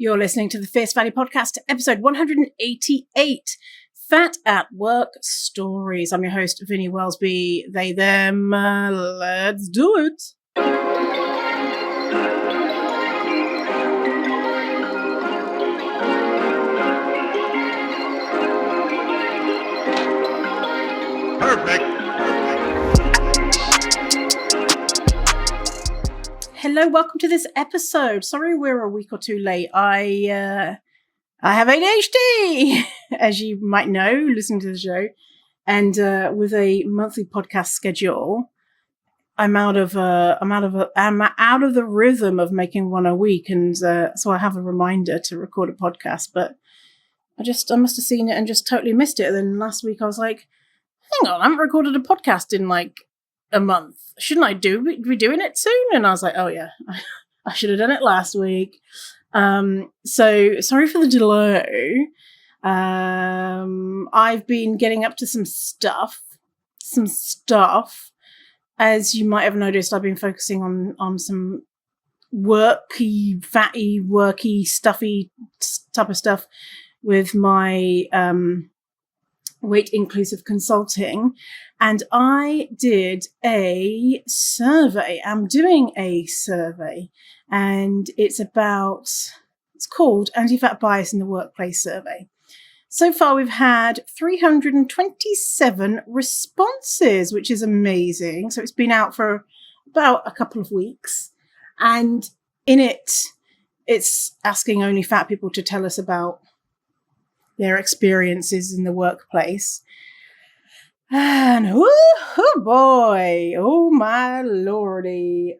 You're listening to the Fierce Valley Podcast, episode 188, Fat at Work Stories. I'm your host, Vinnie Wellsby. They, them, let's do it. Perfect. Hello, welcome to this episode. Sorry we're a week or two late. I have ADHD, as you might know, listening to the show. And with a monthly podcast schedule, I'm out of the rhythm of making one a week, and so I have a reminder to record a podcast. But I must have seen it and just totally missed it. And then last week I was like, hang on, I haven't recorded a podcast in like a month. Shouldn't I be doing it soon? And I was like, oh yeah, I should have done it last week. So sorry for the delay. I've been getting up to some stuff. As you might have noticed, I've been focusing on some worky, stuffy type of stuff with my weight inclusive consulting. And I did a survey. I'm doing a survey, and it's called Anti-Fat Bias in the Workplace Survey. So far, we've had 327 responses, which is amazing. So it's been out for about a couple of weeks. And in it's asking only fat people to tell us about their experiences in the workplace. And oh boy, oh my lordy.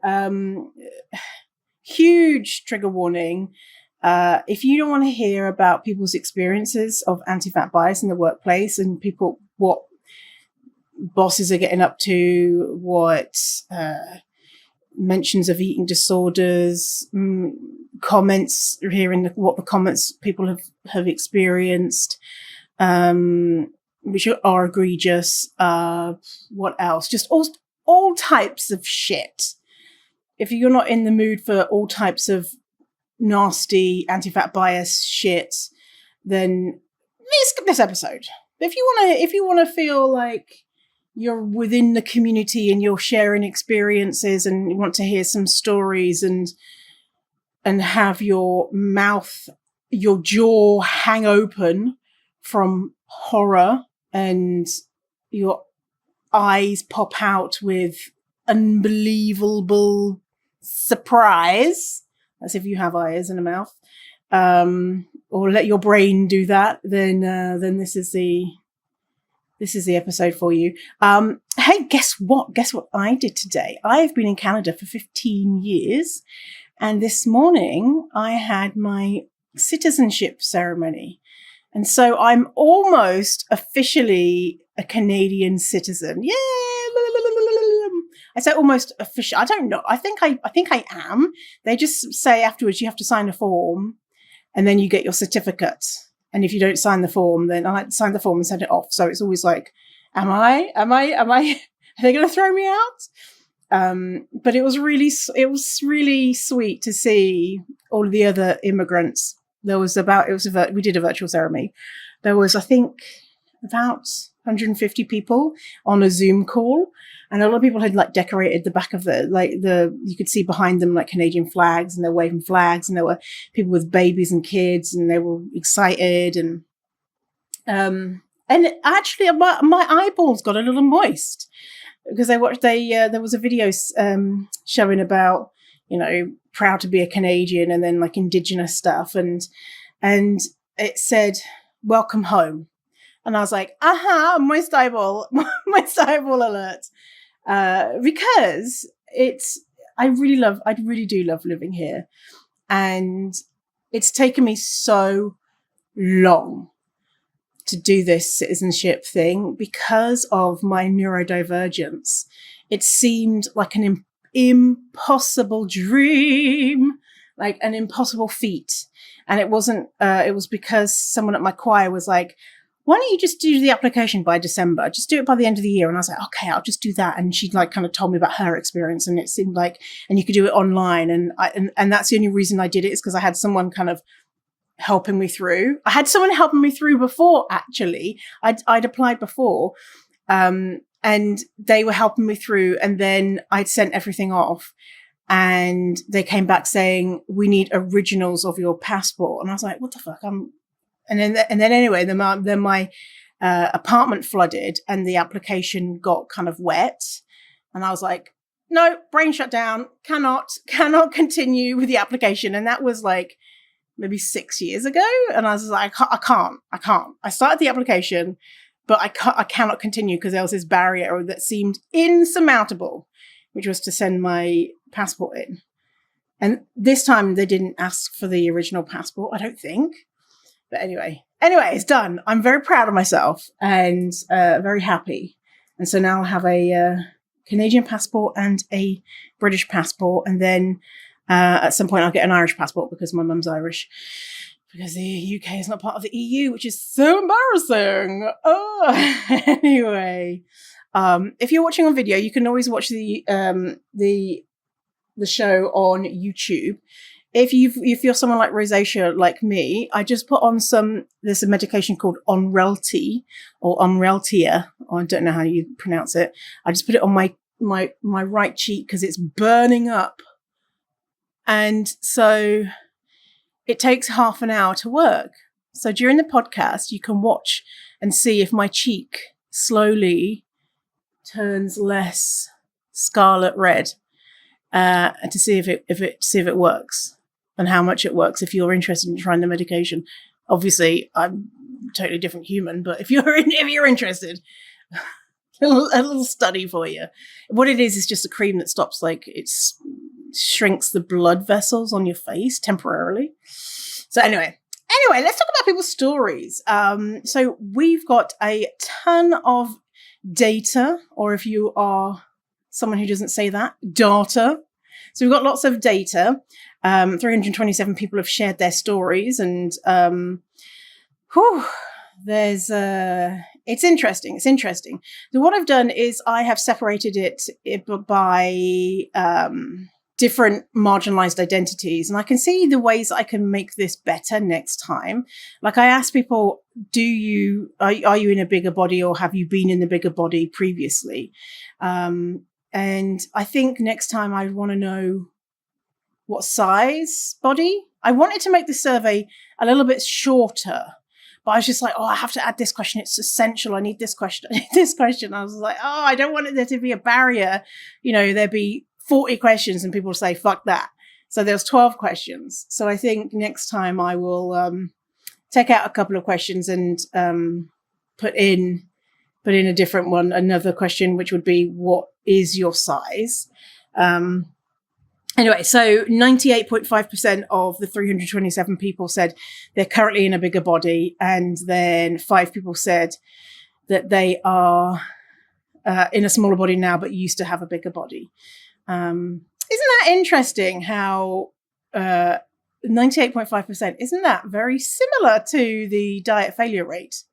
Huge trigger warning. If you don't want to hear about people's experiences of anti-fat bias in the workplace and what bosses are getting up to, what mentions of eating disorders, comments, hearing what the comments people have experienced, which are egregious. What else? Just all types of shit. If you're not in the mood for all types of nasty anti-fat bias shit, then skip this episode. If you want to feel like you're within the community and you're sharing experiences and you want to hear some stories and have your jaw hang open from horror and your eyes pop out with unbelievable surprise, as if you have eyes and a mouth, or let your brain do that, then this is the episode for you. Hey, guess what I did today? I've been in Canada for 15 years, and this morning I had my citizenship ceremony. And so I'm almost officially a Canadian citizen. Yeah. I say almost official. I don't know. I think I am. They just say afterwards you have to sign a form and then you get your certificate. And if you don't sign the form, then I sign the form and send it off. So it's always like, am I, are they going to throw me out? But it was really sweet to see all of the other immigrants. We did a virtual ceremony. There was, I think, about 150 people on a Zoom call, and a lot of people had like decorated the back of you could see behind them like Canadian flags, and they're waving flags, and there were people with babies and kids, and they were excited, and actually my eyeballs got a little moist because there was a video showing about, proud to be a Canadian, and then like Indigenous stuff, and it said welcome home, and I was like, moist eyeball alert, because I really do love living here, and it's taken me so long to do this citizenship thing because of my neurodivergence. It seemed like an impossible dream, like an impossible feat. And it wasn't, it was because someone at my choir was like, why don't you just do the application by December? Just do it by the end of the year. And I was like, okay, I'll just do that. And she like kind of told me about her experience, and it seemed like, and you could do it online. And that's the only reason I did it, is because I had someone kind of helping me through. I had someone helping me through before, actually. I'd applied before, and they were helping me through, and then I'd sent everything off, and they came back saying, we need originals of your passport. And I was like, what the fuck? And then anyway, then my apartment flooded and the application got kind of wet. And I was like, no, brain shut down, cannot continue with the application. And that was like maybe 6 years ago. And I was like, I can't. I started the application, but I cannot continue because there was this barrier that seemed insurmountable, which was to send my passport in. And this time they didn't ask for the original passport, I don't think. But anyway, it's done. I'm very proud of myself and very happy. And so now I have a Canadian passport and a British passport. And then at some point I'll get an Irish passport because my mum's Irish. Because the UK is not part of the EU, which is so embarrassing. Oh, anyway. If you're watching on video, you can always watch the show on YouTube. If you're someone like rosacea, like me, I just put on there's a medication called Onrelty or Onreltia. I don't know how you pronounce it. I just put it on my right cheek because it's burning up. And so it takes half an hour to work. So during the podcast, you can watch and see if my cheek slowly turns less scarlet red, to see if it works and how much it works. If you're interested in trying the medication, obviously I'm a totally different human, but if you're interested, a little study for you. What it is just a cream that stops, like, it shrinks the blood vessels on your face temporarily. So anyway, let's talk about people's stories. So we've got a ton of data, or if you are someone who doesn't say that, data. So we've got lots of data. 327 people have shared their stories, and it's interesting. So what I've done is I have separated it by different marginalized identities, and I can see the ways I can make this better next time. Like, I asked people, are you in a bigger body, or have you been in the bigger body previously? And I think next time I want to know what size body. I wanted to make the survey a little bit shorter, but I was just like, I have to add this question. It's essential. I need this question. I was like, I don't want there to be a barrier. There'd be 40 questions and people say, fuck that. So there's 12 questions. So I think next time I will take out a couple of questions and put in a different one, another question, which would be, what is your size? Anyway, so 98.5% of the 327 people said they're currently in a bigger body. And then 5 people said that they are in a smaller body now, but used to have a bigger body. Isn't that interesting how 98.5%, isn't that very similar to the diet failure rate?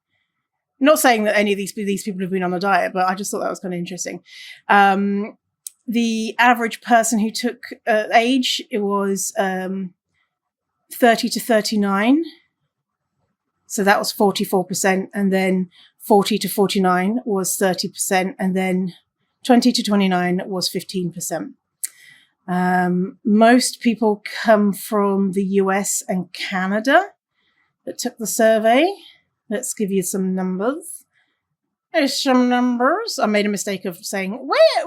Not saying that any of these people have been on a diet, but I just thought that was kind of interesting. The average person who took age, it was 30 to 39. So that was 44%. And then 40 to 49 was 30%. And then 20 to 29 was 15%. Most people come from the US and Canada that took the survey. Let's give you some numbers. There's some numbers. I made a mistake of saying, where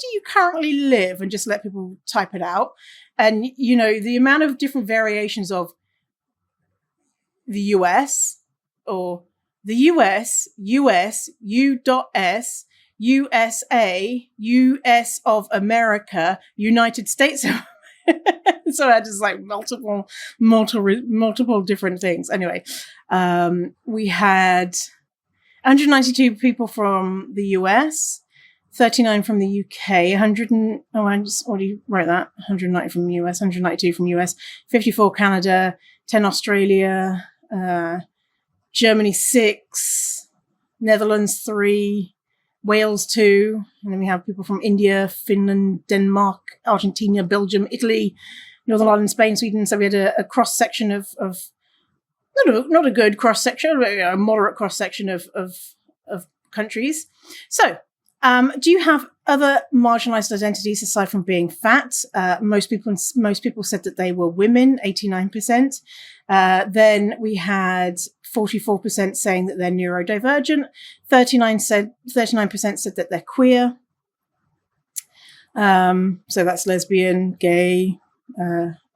do you currently live? And just let people type it out. And, the amount of different variations of the US, or the US, U.S, USA, US of America, United States of So I just like multiple different things. Anyway, we had 192 people from the US, 39 from the UK, 190 from the US, 192 from US, 54 Canada, 10 Australia, Germany 6, Netherlands 3, Wales 2, and then we have people from India, Finland, Denmark, Argentina, Belgium, Italy, Northern Ireland, Spain, Sweden. So we had a cross section of not a good cross section, but a moderate cross section of countries. So, do you have other marginalized identities aside from being fat? Most people said that they were women, 89%. Then we had 44% saying that they're neurodivergent. 39% said that they're queer. So that's lesbian, gay,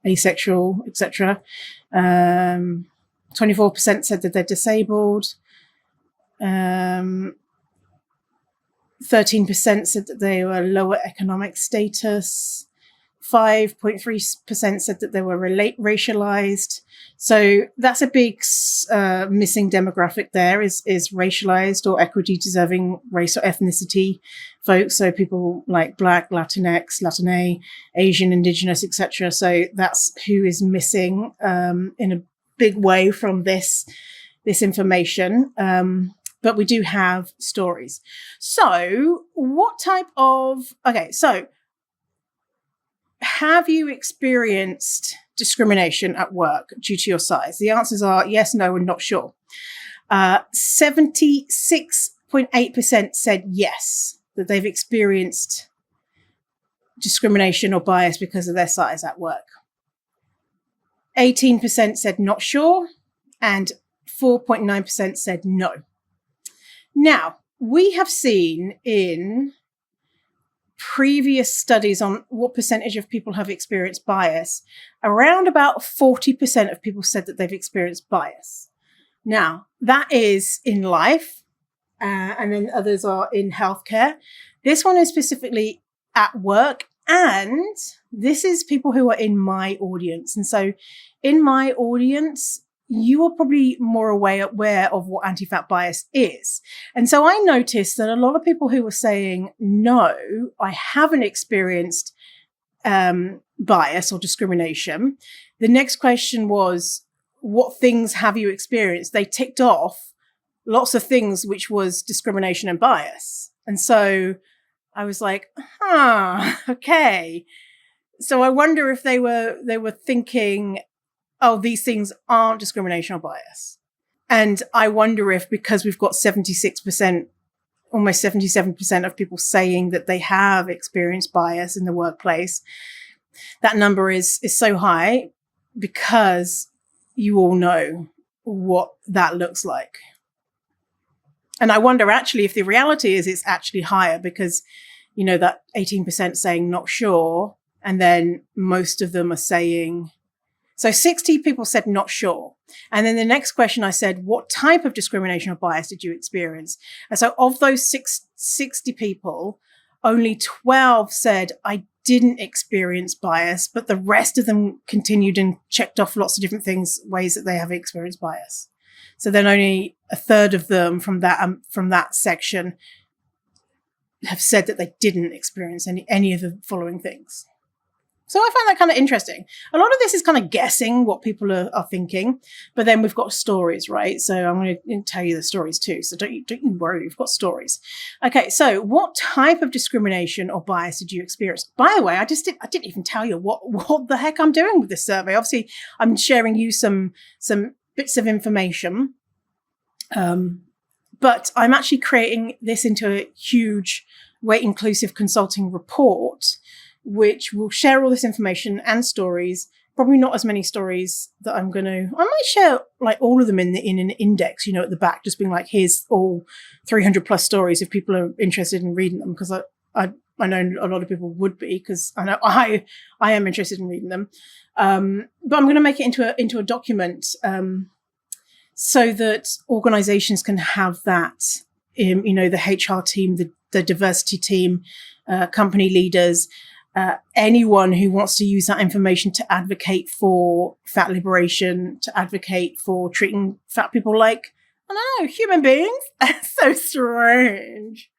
asexual, etc. 24% said that they're disabled. 13% said that they were lower economic status. 5.3% said that they were racialized. So that's a big missing demographic there is racialized or equity deserving race or ethnicity folks. So people like Black, Latinx, Latina, Asian, Indigenous, etc. So that's who is missing in a big way from this information. But we do have stories. So what type of, so have you experienced discrimination at work due to your size? The answers are yes, no, and not sure. 76.8% said yes, that they've experienced discrimination or bias because of their size at work. 18% said not sure, and 4.9% said no. Now, we have seen in previous studies on what percentage of people have experienced bias, around about 40% of people said that they've experienced bias. Now, that is in life, and then others are in healthcare. This one is specifically at work, and this is people who are in my audience. And so in my audience, you are probably more aware of what anti-fat bias is. And so I noticed that a lot of people who were saying, no, I haven't experienced bias or discrimination. The next question was, what things have you experienced? They ticked off lots of things, which was discrimination and bias. And so I was like, okay. So I wonder if they were thinking, oh, these things aren't discrimination or bias. And I wonder if, because we've got 76%, almost 77% of people saying that they have experienced bias in the workplace, that number is so high because you all know what that looks like. And I wonder actually if the reality is it's actually higher because, you know, that 18% saying not sure, and then most of them are saying, so 60 people said not sure. And then the next question I said, what type of discrimination or bias did you experience? And so of those 60 people, only 12 said, I didn't experience bias, but the rest of them continued and checked off lots of different things, ways that they have experienced bias. So then only a third of them from that section have said that they didn't experience any of the following things. So I find that kind of interesting. A lot of this is kind of guessing what people are thinking, but then we've got stories, right? So I'm going to tell you the stories too. So don't you worry, we've got stories. Okay, so what type of discrimination or bias did you experience? By the way, I didn't even tell you what the heck I'm doing with this survey. Obviously, I'm sharing you some bits of information, but I'm actually creating this into a huge weight inclusive consulting report, which will share all this information and stories. Probably not as many stories that I might share like all of them in an index, you know, at the back, just being like, here's all 300 plus stories if people are interested in reading them. Because I know a lot of people would be, because I know I am interested in reading them. But I'm going to make it into a document, so that organizations can have that, you know, the HR team, the diversity team, company leaders, anyone who wants to use that information to advocate for fat liberation, to advocate for treating fat people like, I don't know, human beings. It's so strange.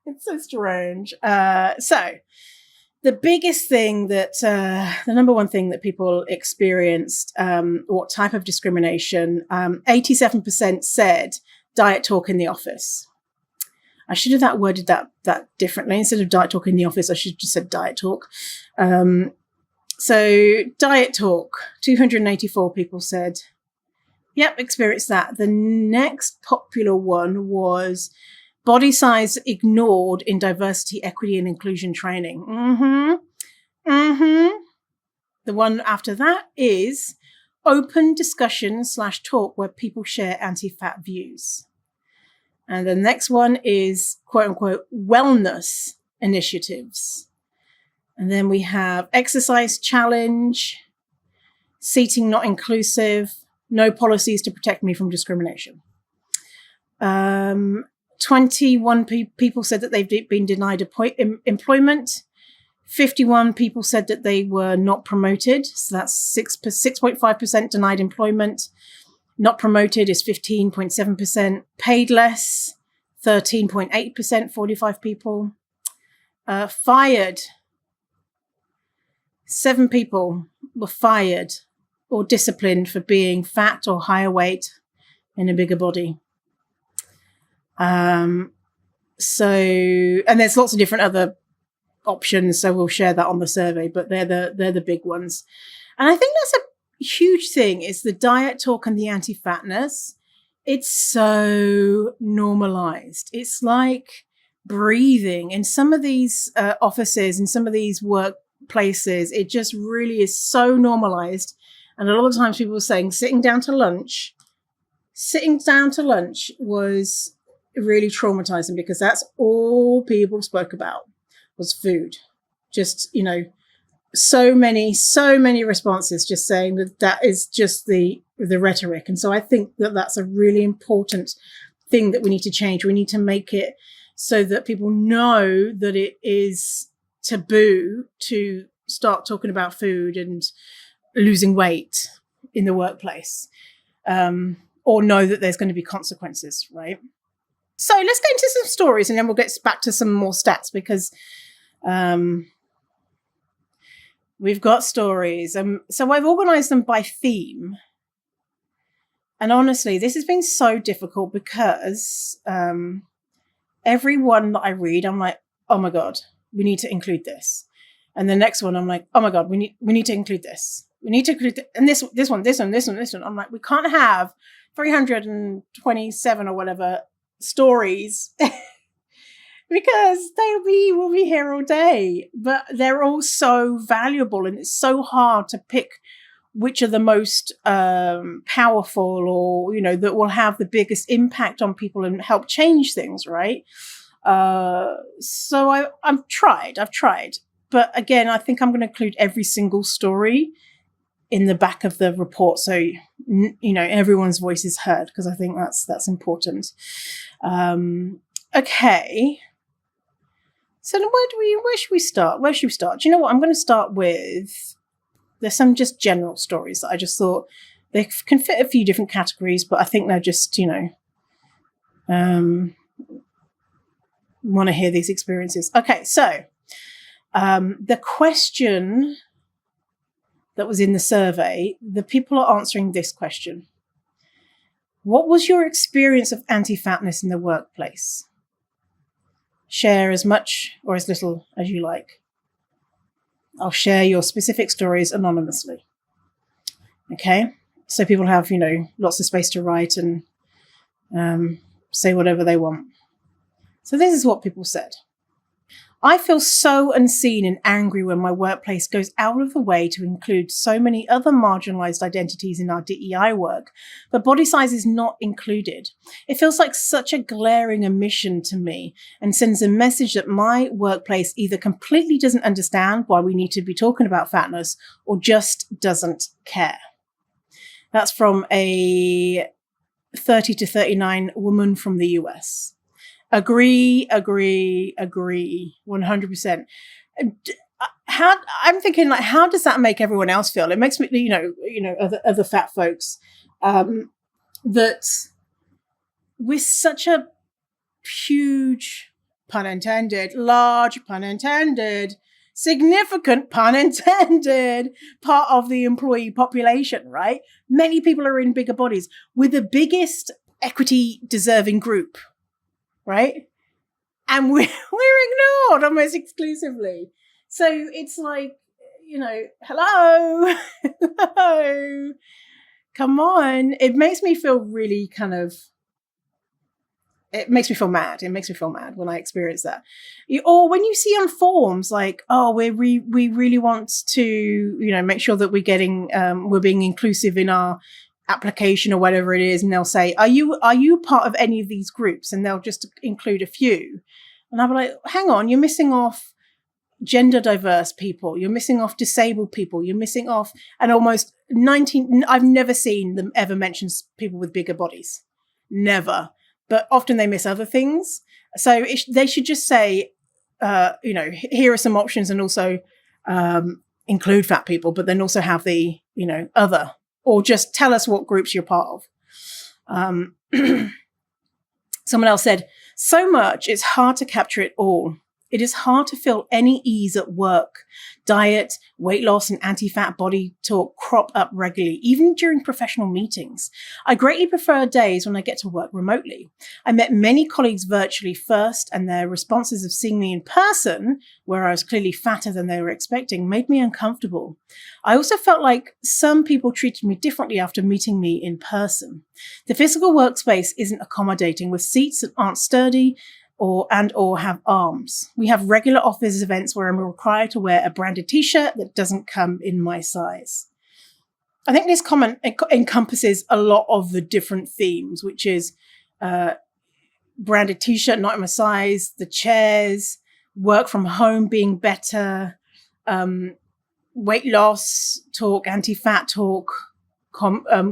It's so strange. So the biggest thing that, the number one thing that people experienced, what type of discrimination, 87% said diet talk in the office. I should have worded that differently. Instead of diet talk in the office, I should have just said diet talk. So diet talk, 284 people said Yep, experienced that. The next popular one was body size ignored in diversity, equity, and inclusion training. The one after that is open discussion / talk where people share anti-fat views. And the next one is quote unquote wellness initiatives. And then we have exercise challenge, seating not inclusive, no policies to protect me from discrimination. 21 people said that they've been denied employment. 51 people said that they were not promoted. So that's 6.5% denied employment. Not promoted is 15.7%. Paid less, 13.8%, 45 people. Fired. 7 people were fired or disciplined for being fat or higher weight in a bigger body. And there's lots of different other options, so we'll share that on the survey, but they're the big ones. And I think that's a huge thing, is the diet talk and the anti-fatness. It's so normalized. It's like breathing in some of these offices, in some of these workplaces. It just really is so normalized. And a lot of times people are saying sitting down to lunch was really traumatizing, because that's all people spoke about was food. Just, so many responses just saying that is just the rhetoric. And so I think that that's a really important thing that we need to change. We need to make it so that people know that it is taboo to start talking about food and losing weight in the workplace, or know that there's going to be consequences, right? So let's get into some stories, and then we'll get back to some more stats, because we've got stories. So I've organized them by theme. And honestly, this has been so difficult, because every one that I read, I'm like, oh my God, we need to include this. And the next one, I'm like, oh my God, we need to include this. We need to include and this one. I'm like, we can't have 327 or whatever stories because we'll be here all day. But they're all so valuable, and it's so hard to pick which are the most powerful, or that will have the biggest impact on people and help change things, right? So I've tried, but again, I think I'm going to include every single story in the back of the report, so everyone's voice is heard, because I think that's important. Okay, so where should we start? Do you know what? I'm going to start with, there's some just general stories that I just thought they can fit a few different categories, but I think they're just want to hear these experiences. Okay, so the question that was in the survey, the people are answering this question. What was your experience of anti-fatness in the workplace? Share as much or as little as you like. I'll share your specific stories anonymously. Okay? So people have, lots of space to write and say whatever they want. So this is what people said. I feel so unseen and angry when my workplace goes out of the way to include so many other marginalized identities in our DEI work, but body size is not included. It feels like such a glaring omission to me, and sends a message that my workplace either completely doesn't understand why we need to be talking about fatness, or just doesn't care. That's from a 30 to 39 woman from the US. Agree, 100%. I'm thinking, like, how does that make everyone else feel? It makes me, other fat folks, that we're such a huge, pun intended, large, pun intended, significant, pun intended, part of the employee population, right? Many people are in bigger bodies. We're the biggest equity deserving group, right? And we're ignored almost exclusively. So it's like, hello, hello. Come on. It makes me feel really it makes me feel mad. It makes me feel mad when I experience that. Or when you see on forums like, oh, we really want to, make sure that we're being inclusive in our application or whatever it is. And they'll say, are you part of any of these groups? And they'll just include a few. And I'll be like, hang on, you're missing off gender diverse people. You're missing off disabled people. You're missing off, and almost 19, I've never seen them ever mention people with bigger bodies. Never. But often they miss other things. So they should just say, here are some options, and also include fat people, but then also have the, other, or just tell us what groups you're part of. Someone else said, so much, it's hard to capture it all. It is hard to feel any ease at work. Diet, weight loss, and anti-fat body talk crop up regularly, even during professional meetings. I greatly prefer days when I get to work remotely. I met many colleagues virtually first, and their responses of seeing me in person, where I was clearly fatter than they were expecting, made me uncomfortable. I also felt like some people treated me differently after meeting me in person. The physical workspace isn't accommodating, with seats that aren't sturdy, or have arms. We have regular office events where I'm required to wear a branded t-shirt that doesn't come in my size. I think this comment encompasses a lot of the different themes, which is branded t-shirt not in my size, the chairs, work from home being better, weight loss talk, anti-fat talk,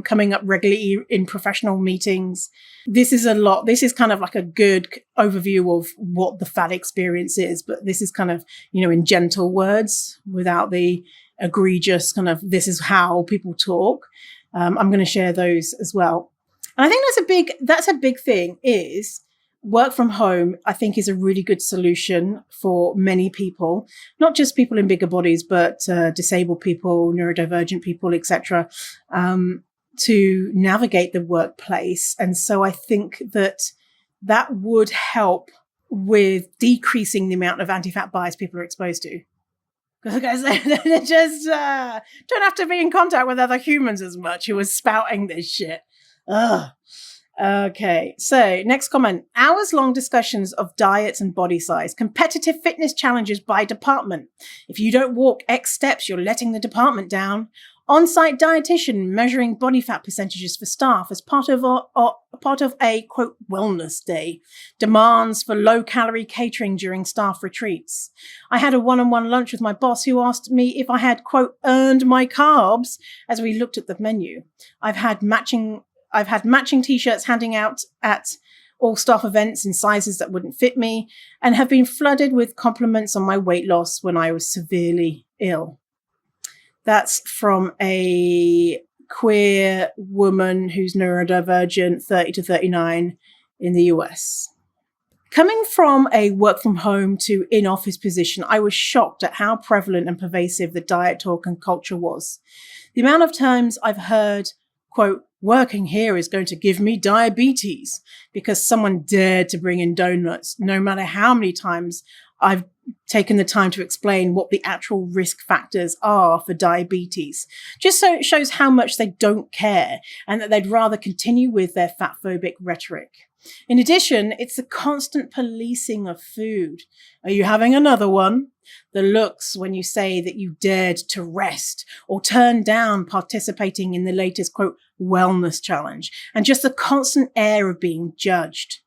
coming up regularly in professional meetings. This is a lot. This is kind of like a good overview of what the fat experience is, but this is kind of, in gentle words without the egregious kind of, this is how people talk. I'm going to share those as well. And I think that's a big thing is work from home, I think, is a really good solution for many people, not just people in bigger bodies, but disabled people, neurodivergent people, etc., to navigate the workplace. And so I think that would help with decreasing the amount of anti-fat bias people are exposed to. Because they just don't have to be in contact with other humans as much who are spouting this shit. Ugh. Okay, so next comment. Hours-long discussions of diets and body size. Competitive fitness challenges by department. If you don't walk X steps, you're letting the department down. On-site dietitian measuring body fat percentages for staff as part of a, quote, wellness day. Demands for low-calorie catering during staff retreats. I had a one-on-one lunch with my boss who asked me if I had, quote, earned my carbs as we looked at the menu. I've had matching t-shirts handing out at all staff events in sizes that wouldn't fit me, and have been flooded with compliments on my weight loss when I was severely ill. That's from a queer woman who's neurodivergent, 30 to 39 in the US. Coming from a work from home to in-office position, I was shocked at how prevalent and pervasive the diet talk and culture was. The amount of times I've heard, quote, working here is going to give me diabetes because someone dared to bring in donuts, no matter how many times I've taken the time to explain what the actual risk factors are for diabetes, just so it shows how much they don't care and that they'd rather continue with their fat-phobic rhetoric. In addition, it's the constant policing of food. Are you having another one? The looks when you say that you dared to rest or turn down participating in the latest, quote, wellness challenge, and just the constant air of being judged,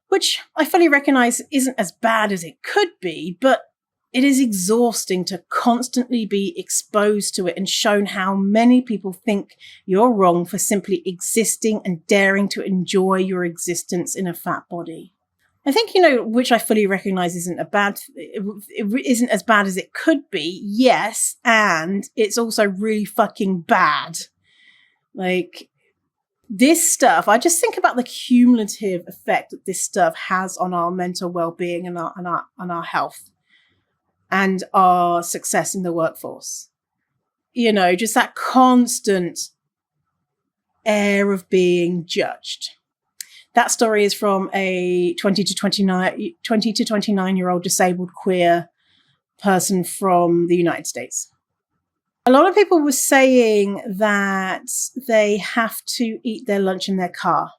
which I fully recognize isn't as bad as it could be, but it is exhausting to constantly be exposed to it and shown how many people think you're wrong for simply existing and daring to enjoy your existence in a fat body. I think, which I fully recognize isn't it isn't as bad as it could be. Yes. And it's also really fucking bad. Like, this stuff, I just think about the cumulative effect that this stuff has on our mental well-being and our health and our success in the workforce. Just that constant air of being judged. That story is from a 20 to 29-year-old disabled queer person from the United States. A lot of people were saying that they have to eat their lunch in their car.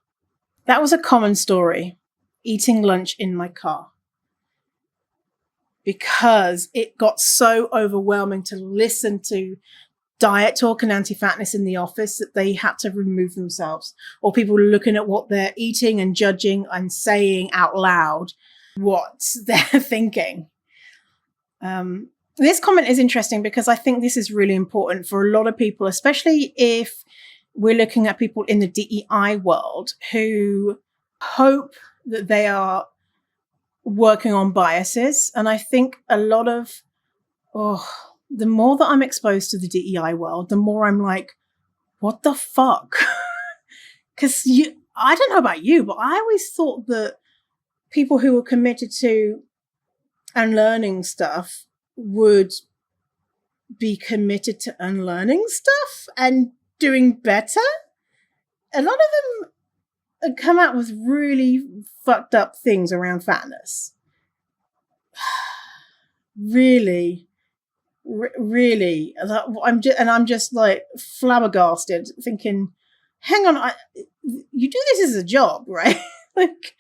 That was a common story, eating lunch in my car, because it got so overwhelming to listen to diet talk and anti-fatness in the office that they had to remove themselves, or people looking at what they're eating and judging and saying out loud what they're thinking. This comment is interesting because I think this is really important for a lot of people, especially if we're looking at people in the DEI world who hope that they are working on biases. And I think a lot of, the more that I'm exposed to the DEI world, the more I'm like, what the fuck? Because I don't know about you, but I always thought that people who were committed to unlearning stuff would be committed to unlearning stuff and doing better. A lot of them come out with really fucked up things around fatness. Really. I'm just like flabbergasted, thinking, hang on, you do this as a job, right? Like,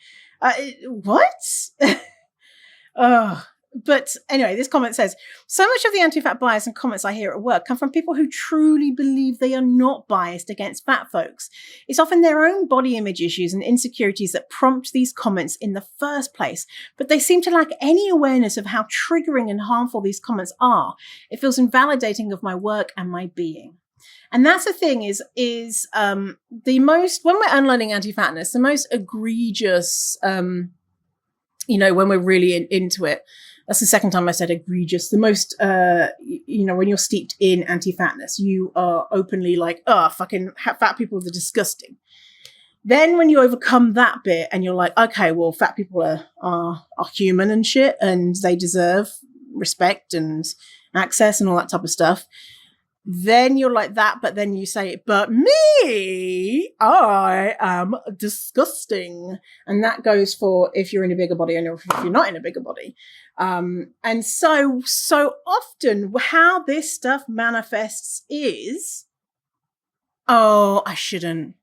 what? But anyway, this comment says, so much of the anti-fat bias and comments I hear at work come from people who truly believe they are not biased against fat folks. It's often their own body image issues and insecurities that prompt these comments in the first place, but they seem to lack any awareness of how triggering and harmful these comments are. It feels invalidating of my work and my being. And that's the thing is the most, when we're unlearning anti-fatness, the most egregious, when we're really into it, that's the second time I said egregious. The most, when you're steeped in anti-fatness, you are openly like, fucking fat people are disgusting. Then when you overcome that bit and you're like, okay, well, fat people are human and shit, and they deserve respect and access and all that type of stuff. Then you're like that, but then you say, but me, I am disgusting. And that goes for if you're in a bigger body and if you're not in a bigger body. And so often how this stuff manifests is, I shouldn't.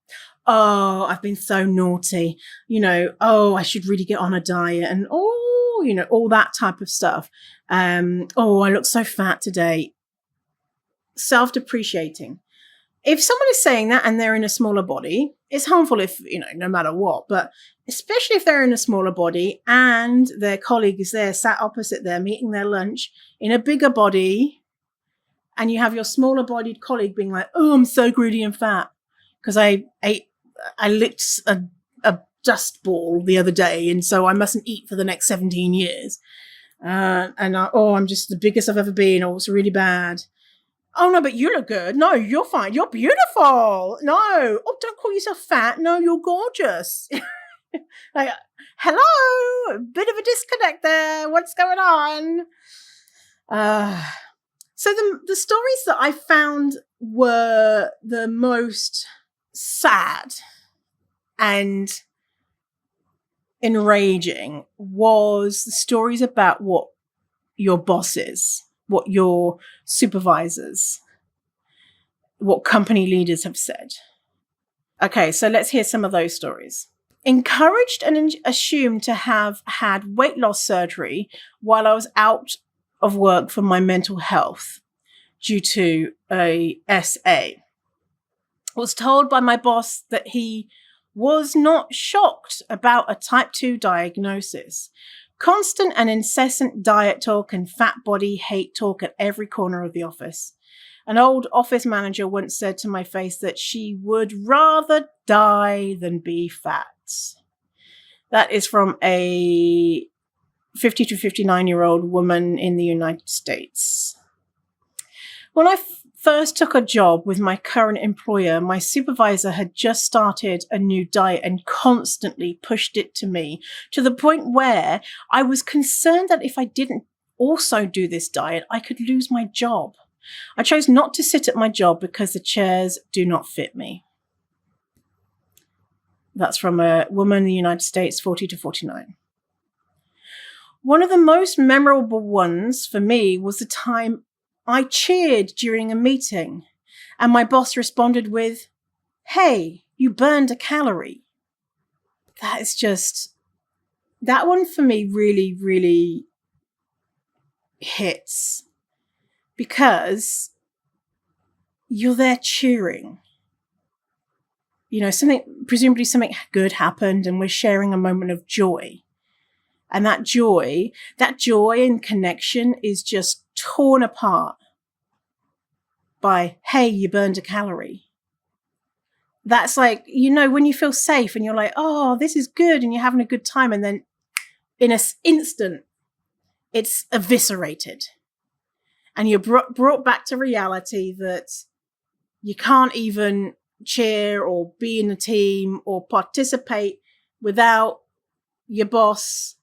I've been so naughty. I should really get on a diet, and all that type of stuff. I look so fat today. Self-depreciating. If someone is saying that and they're in a smaller body, it's harmful if, no matter what, but especially if they're in a smaller body and their colleague is there sat opposite them eating their lunch in a bigger body, and you have your smaller bodied colleague being like, I'm so greedy and fat because I licked a dust ball the other day, and so I mustn't eat for the next 17 years. I'm just the biggest I've ever been, or it's really bad. Oh, no, but you look good. No, you're fine. You're beautiful. No. Don't call yourself fat. No, you're gorgeous. Like, hello. A bit of a disconnect there. What's going on? So the stories that I found were the most sad and enraging was the stories about what your bosses, what your supervisors, what company leaders have said. Okay, so let's hear some of those stories. Encouraged and assumed to have had weight loss surgery while I was out of work for my mental health due to a SA. Was told by my boss that he was not shocked about a type 2 diagnosis. Constant and incessant diet talk and fat body hate talk at every corner of the office. An old office manager once said to my face that she would rather die than be fat. That is from a 50 to 59-year-old woman in the United States. When I first took a job with my current employer, my supervisor had just started a new diet and constantly pushed it to me, to the point where I was concerned that if I didn't also do this diet, I could lose my job. I chose not to sit at my job because the chairs do not fit me. That's from a woman in the United States, 40 to 49. One of the most memorable ones for me was the time I cheered during a meeting and my boss responded with, "Hey, you burned a calorie." That is just, that one for me really, really hits, because you're there cheering. You know, presumably something good happened and we're sharing a moment of joy. And that joy and connection is just torn apart by, "Hey, you burned a calorie." That's like, you know, when you feel safe and you're like, "Oh, this is good," and you're having a good time. And then in an instant, it's eviscerated. And you're brought back to reality that you can't even cheer or be in a team or participate without your boss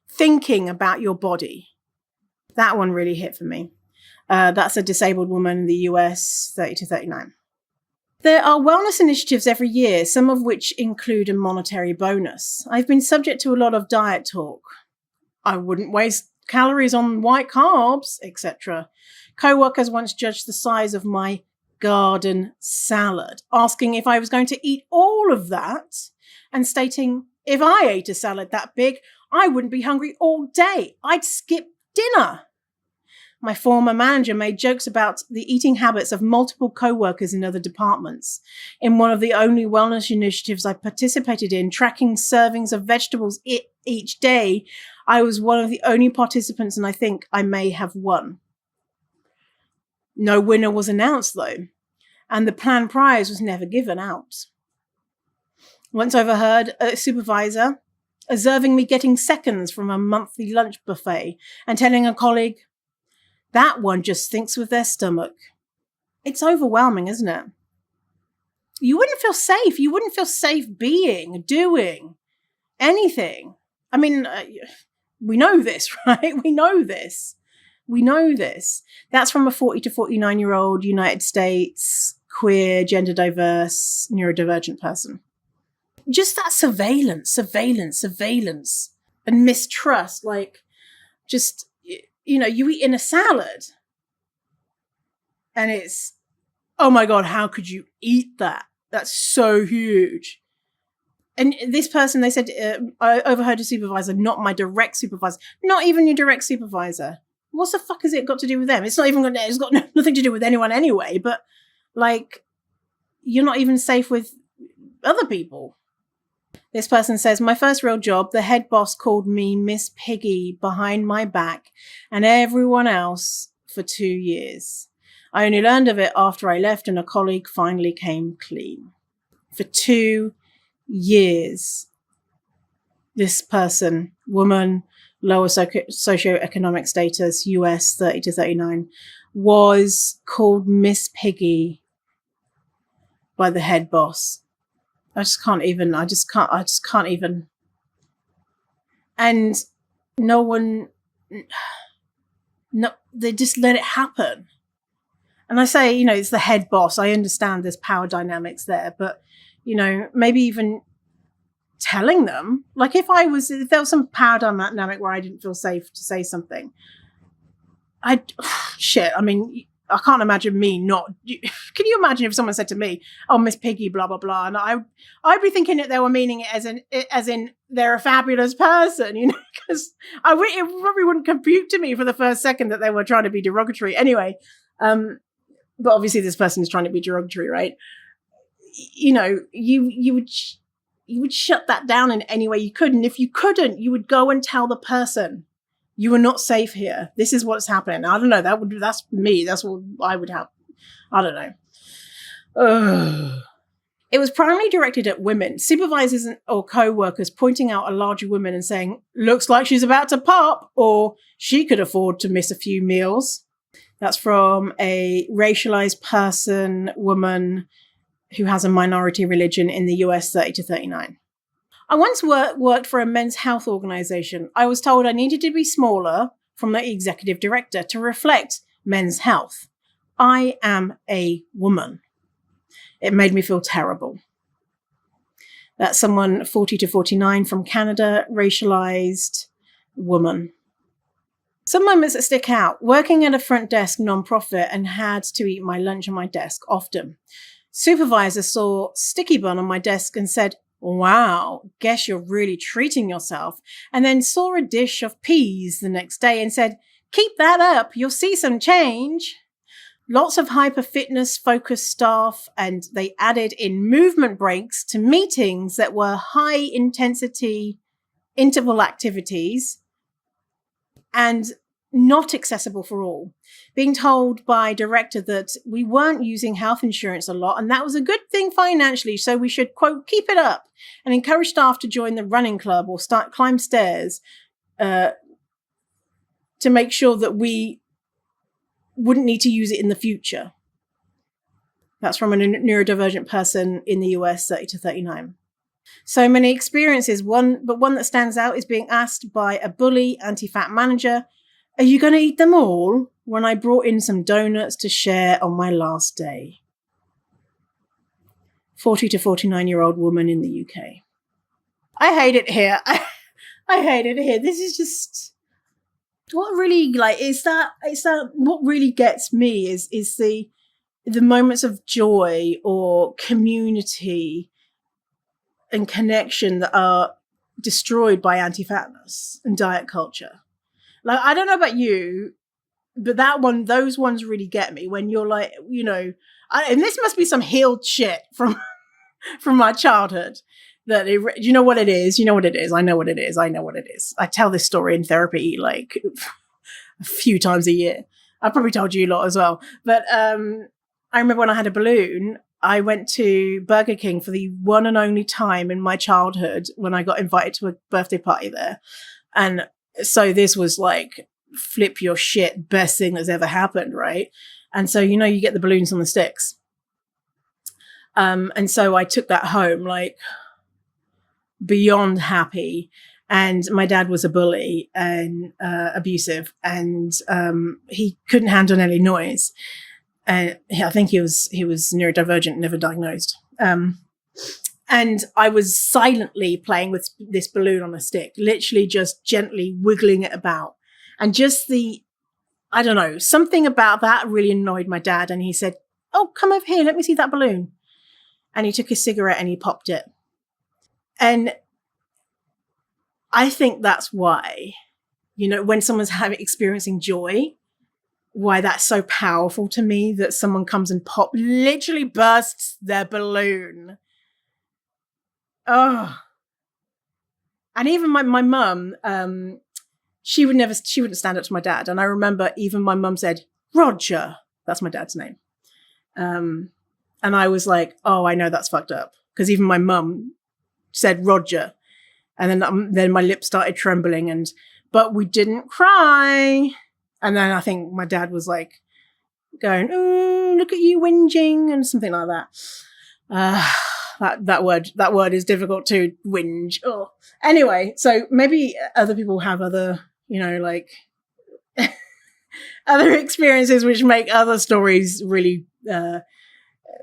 thinking about your body. That one really hit for me. That's a disabled woman in the US, 30 to 39. There are wellness initiatives every year, some of which include a monetary bonus. I've been subject to a lot of diet talk. I wouldn't waste calories on white carbs, etc. Co-workers once judged the size of my garden salad, asking if I was going to eat all of that, and stating if I ate a salad that big, I wouldn't be hungry all day. I'd skip dinner. My former manager made jokes about the eating habits of multiple co-workers in other departments. In one of the only wellness initiatives I participated in, tracking servings of vegetables each day, I was one of the only participants, and I think I may have won. No winner was announced, though, and the planned prize was never given out. Once overheard a supervisor observing me getting seconds from a monthly lunch buffet and telling a colleague, "That one just thinks with their stomach." It's overwhelming, isn't it? You wouldn't feel safe. You wouldn't feel safe doing anything. I mean, we know this, right? We know this. That's from a 40 to 49-year-old United States, queer, gender diverse, neurodivergent person. Just that surveillance and mistrust, like, just, you know, you eat in a salad and it's, "Oh my God, how could you eat that? That's so huge." And this person, they said, I overheard a supervisor, not my direct supervisor, not even your direct supervisor. What the fuck has it got to do with them? It's got nothing to do with anyone anyway, but like, you're not even safe with other people. This person says, "My first real job, the head boss called me Miss Piggy behind my back and everyone else for 2 years. I only learned of it after I left and a colleague finally came clean." For 2 years, this person, woman, lower socioeconomic status, US, 30 to 39, was called Miss Piggy by the head boss. I just can't even. And they just let it happen. And I say, you know, it's the head boss. I understand there's power dynamics there, but, you know, maybe even telling them, like, if there was some power dynamic where I didn't feel safe to say something, I mean, I can't imagine me not. Can you imagine if someone said to me, "Oh, Miss Piggy, blah blah blah," and I'd be thinking that they were meaning it as in they're a fabulous person, you know, because it probably wouldn't compute to me for the first second that they were trying to be derogatory. Anyway, but obviously this person is trying to be derogatory, right? You know, you would shut that down in any way you could, and if you couldn't, you would go and tell the person, "You are not safe here. This is what's happening." I don't know. That's me. That's what I would have. I don't know. Ugh. It was primarily directed at women, supervisors or co-workers pointing out a larger woman and saying, "Looks like she's about to pop," or "She could afford to miss a few meals." That's from a racialized woman who has a minority religion in the US, 30 to 39. I once worked for a men's health organization. I was told I needed to be smaller from the executive director to reflect men's health. I am a woman. It made me feel terrible. That's someone 40 to 49 from Canada, racialized woman. Some moments that stick out. Working at a front desk nonprofit and had to eat my lunch on my desk often. Supervisor saw sticky bun on my desk and said, "Wow, guess you're really treating yourself." And then saw a dish of peas the next day and said, "Keep that up, you'll see some change." Lots of hyper fitness focused staff, and they added in movement breaks to meetings that were high intensity interval activities and not accessible for all. Being told by director that we weren't using health insurance a lot and that was a good thing financially, so we should, quote, keep it up, and encourage staff to join the running club or climb stairs to make sure that we wouldn't need to use it in the future. That's from a neurodivergent person in the US, 30 to 39. So many experiences. One that stands out is being asked by a bully anti-fat manager, "Are you going to eat them all?" when I brought in some donuts to share on my last day. 40 to 49-year-old woman in the UK. I hate it here. I hate it here. This is just what really what really gets me is the moments of joy or community and connection that are destroyed by anti-fatness and diet culture. Like, I don't know about you, but those ones really get me when you're like, and this must be some healed shit from my childhood. You know what it is? I know what it is. I tell this story in therapy like a few times a year. I've probably told you a lot as well. But I remember when I had a balloon, I went to Burger King for the one and only time in my childhood when I got invited to a birthday party there. And so this was like flip your shit, best thing that's ever happened, right? And so, you get the balloons on the sticks. And so I took that home like beyond happy. And my dad was a bully and abusive, and he couldn't handle any noise. And I think he was neurodivergent, never diagnosed. And I was silently playing with this balloon on a stick, literally just gently wiggling it about. And just something about that really annoyed my dad. And he said, "Oh, come over here, let me see that balloon." And he took his cigarette and he popped it. And I think that's why, when someone's experiencing joy, why that's so powerful to me, that someone comes and literally bursts their balloon. Oh. And even my mum, she wouldn't stand up to my dad. And I remember even my mum said, "Roger," that's my dad's name. And I was like, oh, I know that's fucked up. Because even my mum said Roger. And then my lips started trembling, but we didn't cry. And then I think my dad was like going, "Oh, look at you whinging," and something like that. That word is difficult to whinge. Oh, anyway, so maybe other people have other, other experiences which make other stories really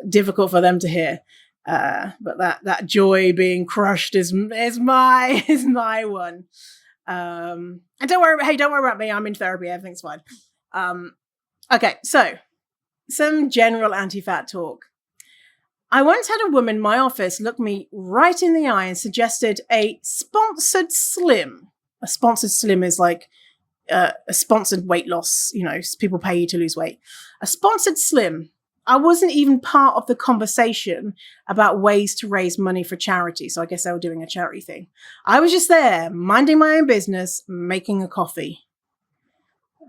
difficult for them to hear. But that joy being crushed is my one. And don't worry about me. I'm in therapy. Everything's fine. Okay. So some general anti-fat talk. I once had a woman in my office look me right in the eye and suggested a sponsored slim. A sponsored slim is like a sponsored weight loss. People pay you to lose weight. A sponsored slim. I wasn't even part of the conversation about ways to raise money for charity. So I guess they were doing a charity thing. I was just there, minding my own business, making a coffee.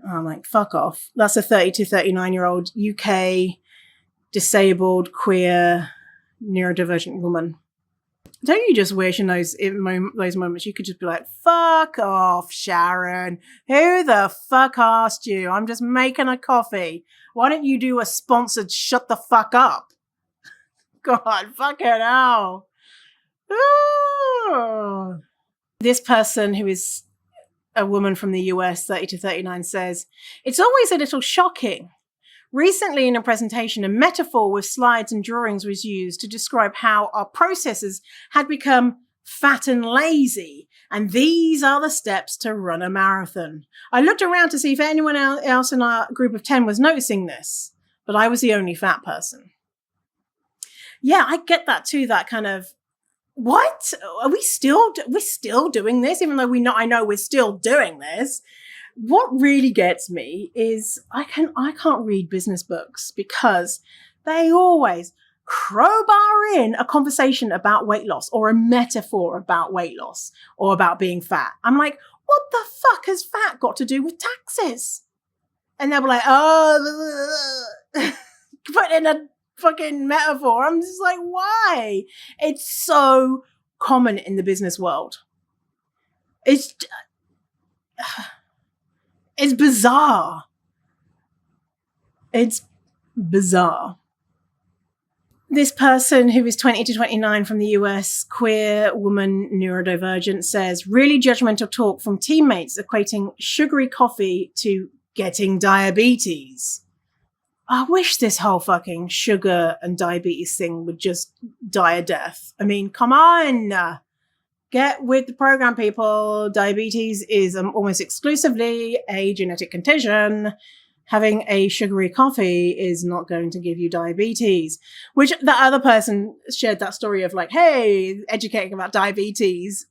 I'm like, fuck off. That's a 30 to 39-year-old UK disabled, queer, neurodivergent woman. Don't you just wish in those moments you could just be like, fuck off, Sharon. Who the fuck asked you? I'm just making a coffee. Why don't you do a sponsored shut the fuck up? God, fucking hell. Ooh. This person, who is a woman from the US, 30 to 39, says, "It's always a little shocking. Recently in a presentation, a metaphor with slides and drawings was used to describe how our processes had become fat and lazy. And these are the steps to run a marathon. I looked around to see if anyone else in our group of 10 was noticing this, but I was the only fat person. Yeah, I get that too, that kind of, what? Are we still doing this? Even though I know we're still doing this. What really gets me is I can't read business books because they always crowbar in a conversation about weight loss or a metaphor about weight loss or about being fat. I'm like, what the fuck has fat got to do with taxes? And they'll be like, oh, put in a fucking metaphor. I'm just like, why? It's so common in the business world. It's bizarre. It's bizarre. This person who is 20 to 29 from the US, queer woman, neurodivergent, says, really judgmental talk from teammates equating sugary coffee to getting diabetes. I wish this whole fucking sugar and diabetes thing would just die a death. I mean, come on. Get with the program, people. Diabetes is almost exclusively a genetic condition. Having a sugary coffee is not going to give you diabetes. Which the other person shared that story of like, hey, educating about diabetes.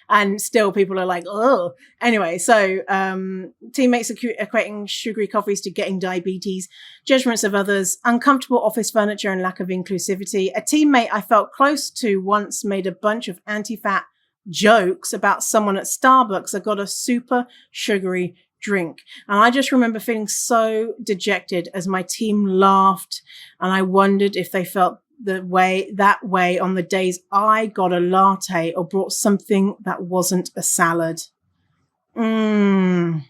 And still people are like, oh. Anyway, so teammates equating sugary coffees to getting diabetes, judgments of others, uncomfortable office furniture and lack of inclusivity. A teammate I felt close to once made a bunch of anti-fat jokes about someone at Starbucks that got a super sugary drink. And I just remember feeling so dejected as my team laughed. And I wondered if they felt that way on the days I got a latte or brought something that wasn't a salad. I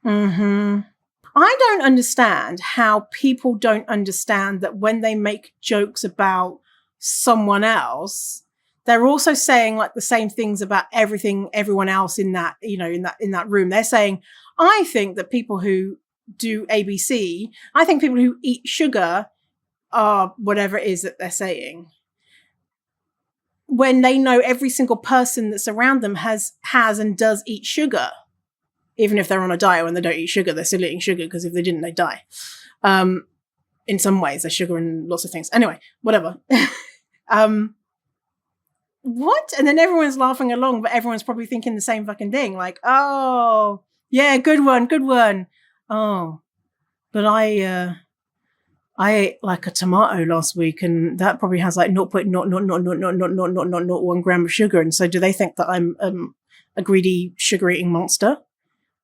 don't understand how people don't understand that when they make jokes about someone else, they're also saying like the same things about everyone else in that, in that room. They're saying, I think that people who do ABC, I think people who eat sugar are whatever it is that they're saying. When they know every single person that's around them has and does eat sugar. Even if they're on a diet when they don't eat sugar, they're still eating sugar because if they didn't, they'd die. In some ways, there's sugar in lots of things. Anyway, whatever. What? And then everyone's laughing along, but everyone's probably thinking the same fucking thing. Like, oh, yeah, good one. Oh, but I ate like a tomato last week and that probably has like 0.0000001 gram of sugar. And so do they think that I'm a greedy sugar eating monster?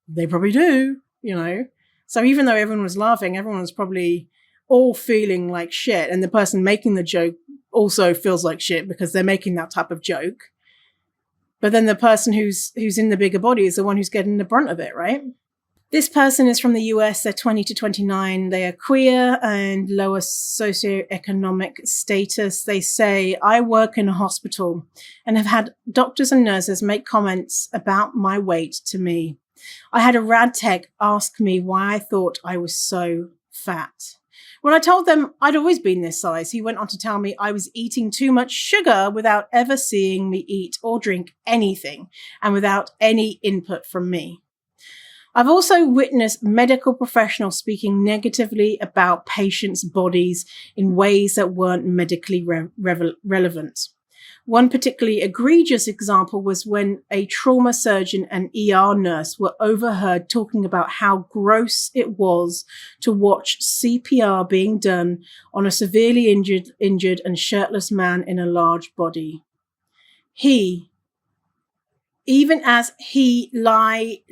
They probably do, So even though everyone was laughing, everyone was probably all feeling like shit. And the person making the joke also feels like shit because they're making that type of joke. But then the person who's in the bigger body is the one who's getting the brunt of it, right? This person is from the US. They're 20 to 29. They are queer and lower socioeconomic status. They say, I work in a hospital and have had doctors and nurses make comments about my weight to me. I had a rad tech ask me why I thought I was so fat. When I told them I'd always been this size, he went on to tell me I was eating too much sugar without ever seeing me eat or drink anything and without any input from me. I've also witnessed medical professionals speaking negatively about patients' bodies in ways that weren't medically relevant. One particularly egregious example was when a trauma surgeon and ER nurse were overheard talking about how gross it was to watch CPR being done on a severely injured and shirtless man in a large body. Even as he lay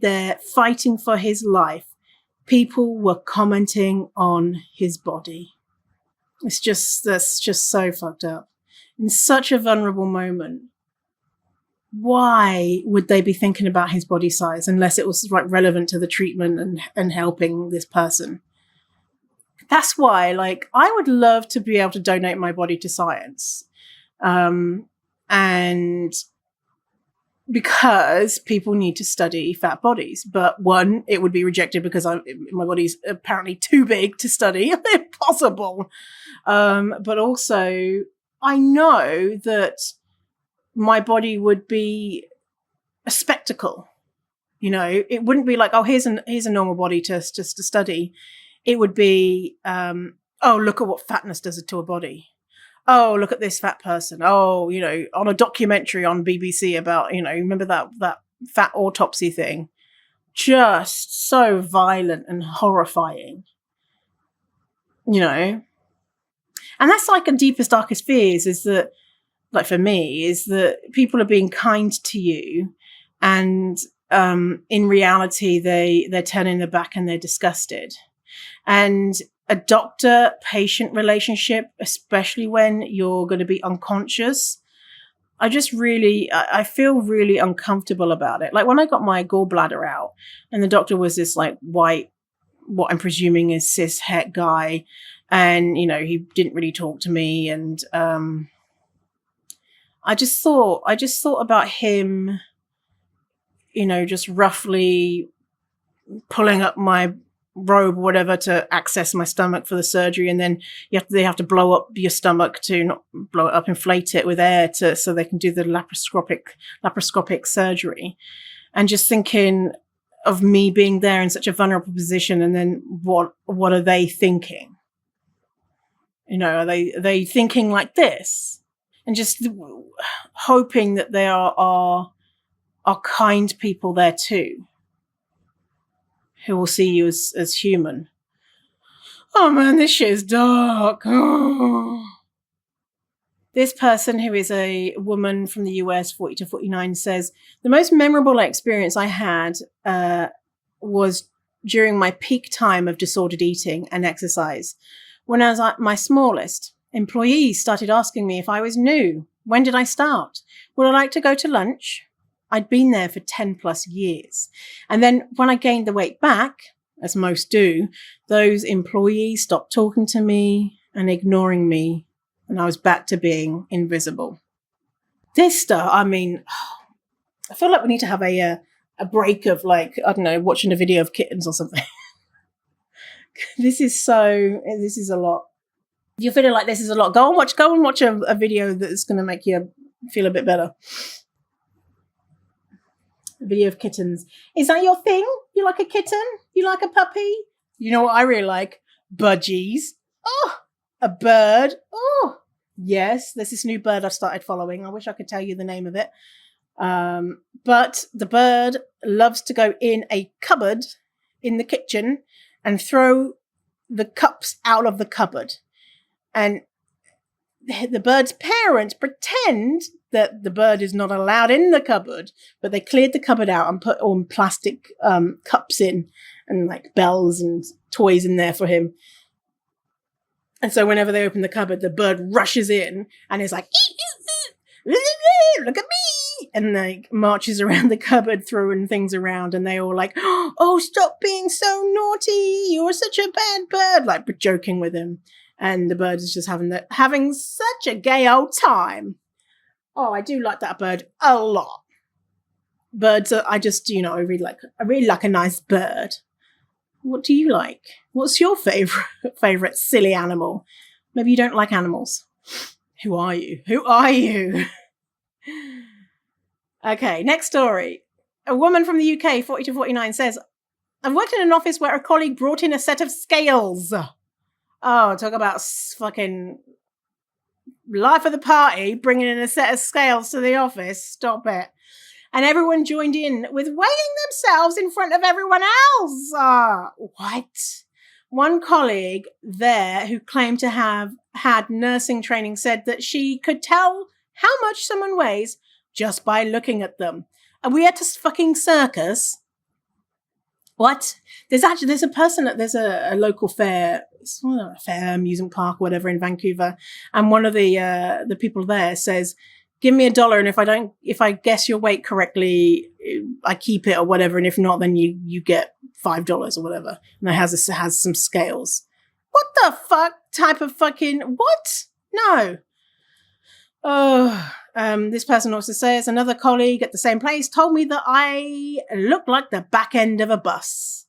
there fighting for his life, people were commenting on his body. That's just so fucked up. In such a vulnerable moment, why would they be thinking about his body size unless it was relevant to the treatment and helping this person? That's why, I would love to be able to donate my body to science. And because people need to study fat bodies. But one, it would be rejected because my body's apparently too big to study. Impossible. But also, I know that my body would be a spectacle. You know, it wouldn't be like, oh, here's a normal body just to study. It would be, oh, look at what fatness does to a body. Oh, look at this fat person. Oh, you know, on a documentary on BBC about, you know, remember that fat autopsy thing? Just so violent and horrifying, you know. And that's like a deepest, darkest fears, is that, like for me, is that people are being kind to you, and in reality they're turning their back and they're disgusted. And a doctor-patient relationship, especially when you're going to be unconscious, I feel really uncomfortable about it. Like when I got my gallbladder out and the doctor was this like white, what I'm presuming is cis het guy, and you know, he didn't really talk to me, and I just thought about him, you know, just roughly pulling up my robe or whatever to access my stomach for the surgery, and then they have to blow up your stomach, to not blow it up, inflate it with air so they can do the laparoscopic surgery. And just thinking of me being there in such a vulnerable position, and then what are they thinking? You know, are they thinking like this? And just hoping that there are kind people there too, who will see you as human. Oh man, this shit is dark. Oh. This person, who is a woman from the US, 40 to 49, says, the most memorable experience I had was during my peak time of disordered eating and exercise. When I was at my smallest, employees started asking me if I was new. When did I start? Would I like to go to lunch? I'd been there for 10 plus years. And then when I gained the weight back, as most do, those employees stopped talking to me and ignoring me, and I was back to being invisible. This stuff, I mean, I feel like we need to have a break of, like, I don't know, watching a video of kittens or something. This is a lot. If you're feeling like this is a lot, go and watch a video that's going to make you feel a bit better. A video of kittens. Is that your thing? You like a kitten? You like a puppy? You know what I really like? Budgies. Oh, a bird. Oh, yes. There's this new bird I've started following. I wish I could tell you the name of it. But the bird loves to go in a cupboard in the kitchen and throw the cups out of the cupboard. And the bird's parents pretend that the bird is not allowed in the cupboard, but they cleared the cupboard out and put all plastic cups in, and like bells and toys in there for him. And so whenever they open the cupboard, the bird rushes in and is like, look at me, and like marches around the cupboard throwing things around, and they all like, oh, stop being so naughty, you're such a bad bird, like joking with him. And the bird is just having such a gay old time. Oh, I do like that bird a lot. Birds are, I really like a nice bird. What do you like? What's your favorite silly animal? Maybe you don't like animals. Who are you? Okay, next story. A woman from the UK, 40 to 49, says, I've worked in an office where a colleague brought in a set of scales. Oh, talk about fucking life of the party, bringing in a set of scales to the office. Stop it. And everyone joined in with weighing themselves in front of everyone else. What? One colleague there, who claimed to have had nursing training, said that she could tell how much someone weighs just by looking at them. Are we at a fucking circus? What? There's a local fair, it's not a fair, amusement park, whatever, in Vancouver, and one of the people there says, give me $1, and if I guess your weight correctly, I keep it or whatever, and if not, then you get $5 or whatever. And it has some scales. What the fuck type of fucking what? No. Oh, this person also says, another colleague at the same place told me that I look like the back end of a bus.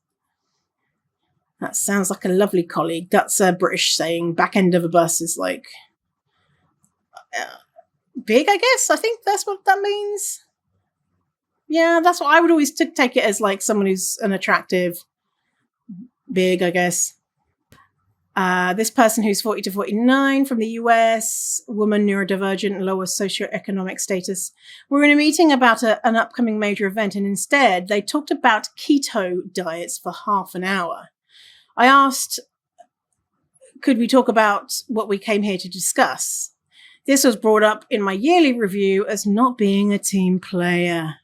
That sounds like a lovely colleague. That's a British saying. Back end of a bus is like, big, I guess. I think that's what that means. Yeah, that's what I would always take it as, like someone who's an attractive, big, I guess. This person who's 40 to 49 from the US, woman, neurodivergent, lower socioeconomic status, were in a meeting about an upcoming major event, and instead they talked about keto diets for half an hour. I asked, could we talk about what we came here to discuss? This was brought up in my yearly review as not being a team player.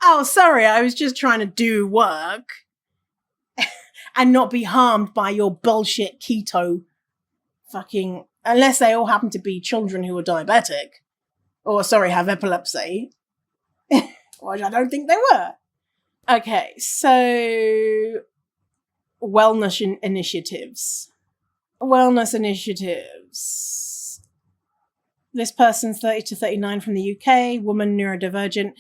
Oh, sorry, I was just trying to do work and not be harmed by your bullshit keto fucking, unless they all happen to be children who are diabetic or, sorry, have epilepsy, which I don't think they were. Okay, so wellness initiatives. Wellness initiatives. This person's 30 to 39 from the UK, woman, neurodivergent.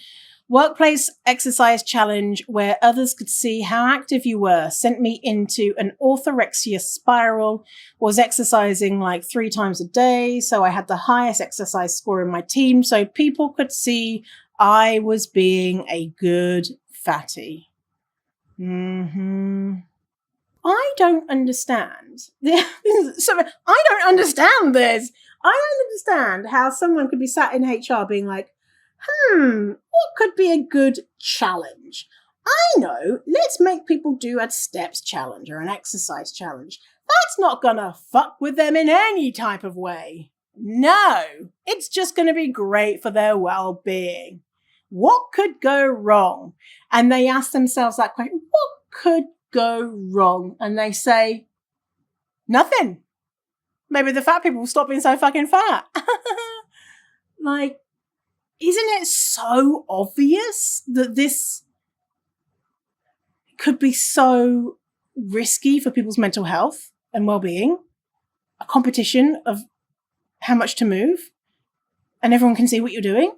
Workplace exercise challenge where others could see how active you were. Sent me into an orthorexia spiral. Was exercising like 3 times a day, so I had the highest exercise score in my team, so people could see I was being a good fatty. I don't understand. So I don't understand this. I don't understand how someone could be sat in HR being like, what could be a good challenge? I know, let's make people do a steps challenge or an exercise challenge. That's not gonna fuck with them in any type of way. No, it's just gonna be great for their well-being. What could go wrong? And they ask themselves that question, what could go wrong? And they say, nothing. Maybe the fat people will stop being so fucking fat. Like, isn't it so obvious that this could be so risky for people's mental health and well-being? A competition of how much to move, and everyone can see what you're doing.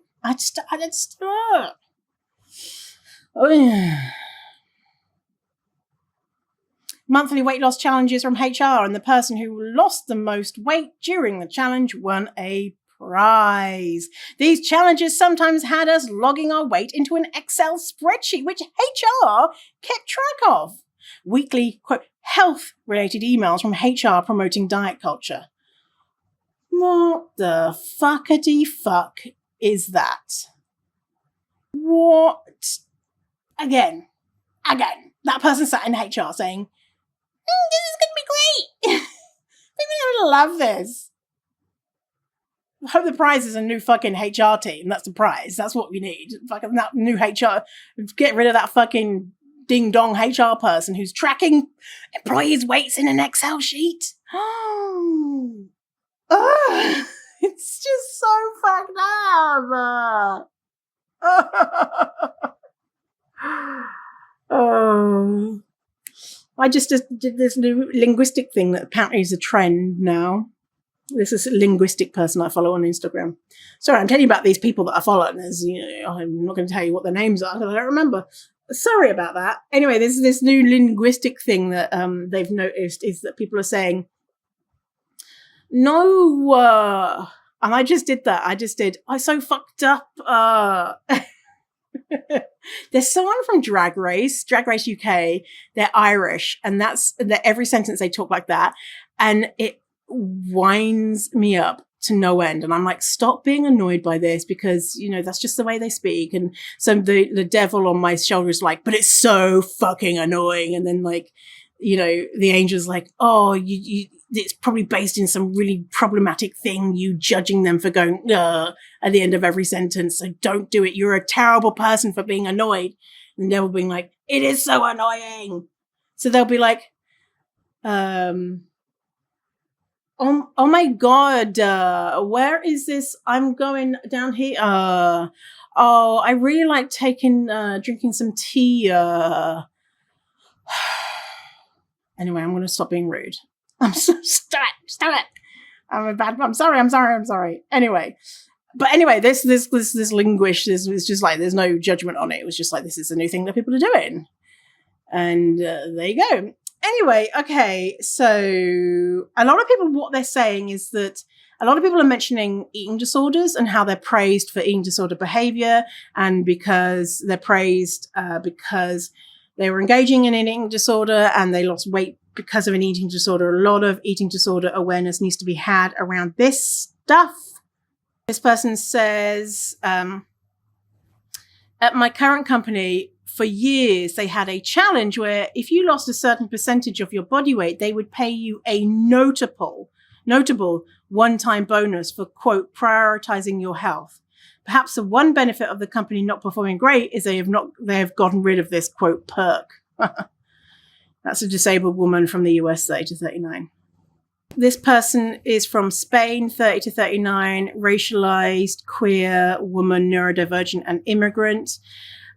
Monthly weight loss challenges from HR, and the person who lost the most weight during the challenge won a prize. These challenges sometimes had us logging our weight into an Excel spreadsheet, which HR kept track of. Weekly, quote, health-related emails from HR promoting diet culture. What the fuckity fuck is that? What? Again, that person sat in HR saying, this is going to be great. People are going to love this. I hope the prize is a new fucking HR team. That's the prize. That's what we need. Fucking that new HR. Get rid of that fucking ding-dong HR person who's tracking employees' weights in an Excel sheet. It's just so fucked up. I just did this new linguistic thing that apparently is a trend now. This is a linguistic person I follow on Instagram. Sorry, I'm telling you about these people that I follow, and I'm not going to tell you what their names are because I don't remember. Sorry about that. Anyway, there's this new linguistic thing that they've noticed is that people are saying, no, and I just did that. I so fucked up. There's someone from Drag Race UK, they're Irish, and that's that every sentence they talk like that, and it winds me up to no end. And I'm like, stop being annoyed by this because, that's just the way they speak. And so the devil on my shoulder is like, but it's so fucking annoying. And then like, the angel's like, oh, it's probably based in some really problematic thing, you judging them for going, at the end of every sentence. So don't do it. You're a terrible person for being annoyed. And the devil being like, it is so annoying. So they'll be like, oh my God, where is this? I'm going down here. I really like drinking some tea. Anyway, I'm going to stop being rude. Stop it. I'm sorry. Anyway, this linguish is just like, there's no judgment on it. It was just like, this is a new thing that people are doing. And there you go. Anyway, okay, so a lot of people, what they're saying is that a lot of people are mentioning eating disorders and how they're praised for eating disorder behavior, and because they're praised because they were engaging in an eating disorder and they lost weight because of an eating disorder. A lot of eating disorder awareness needs to be had around this stuff. This person says, at my current company, for years, they had a challenge where if you lost a certain percentage of your body weight, they would pay you a notable one-time bonus for, quote, prioritizing your health. Perhaps the one benefit of the company not performing great is they have gotten rid of this, quote, perk. That's a disabled woman from the US, 30 to 39. This person is from Spain, 30 to 39, racialized, queer, woman, neurodivergent, and immigrant.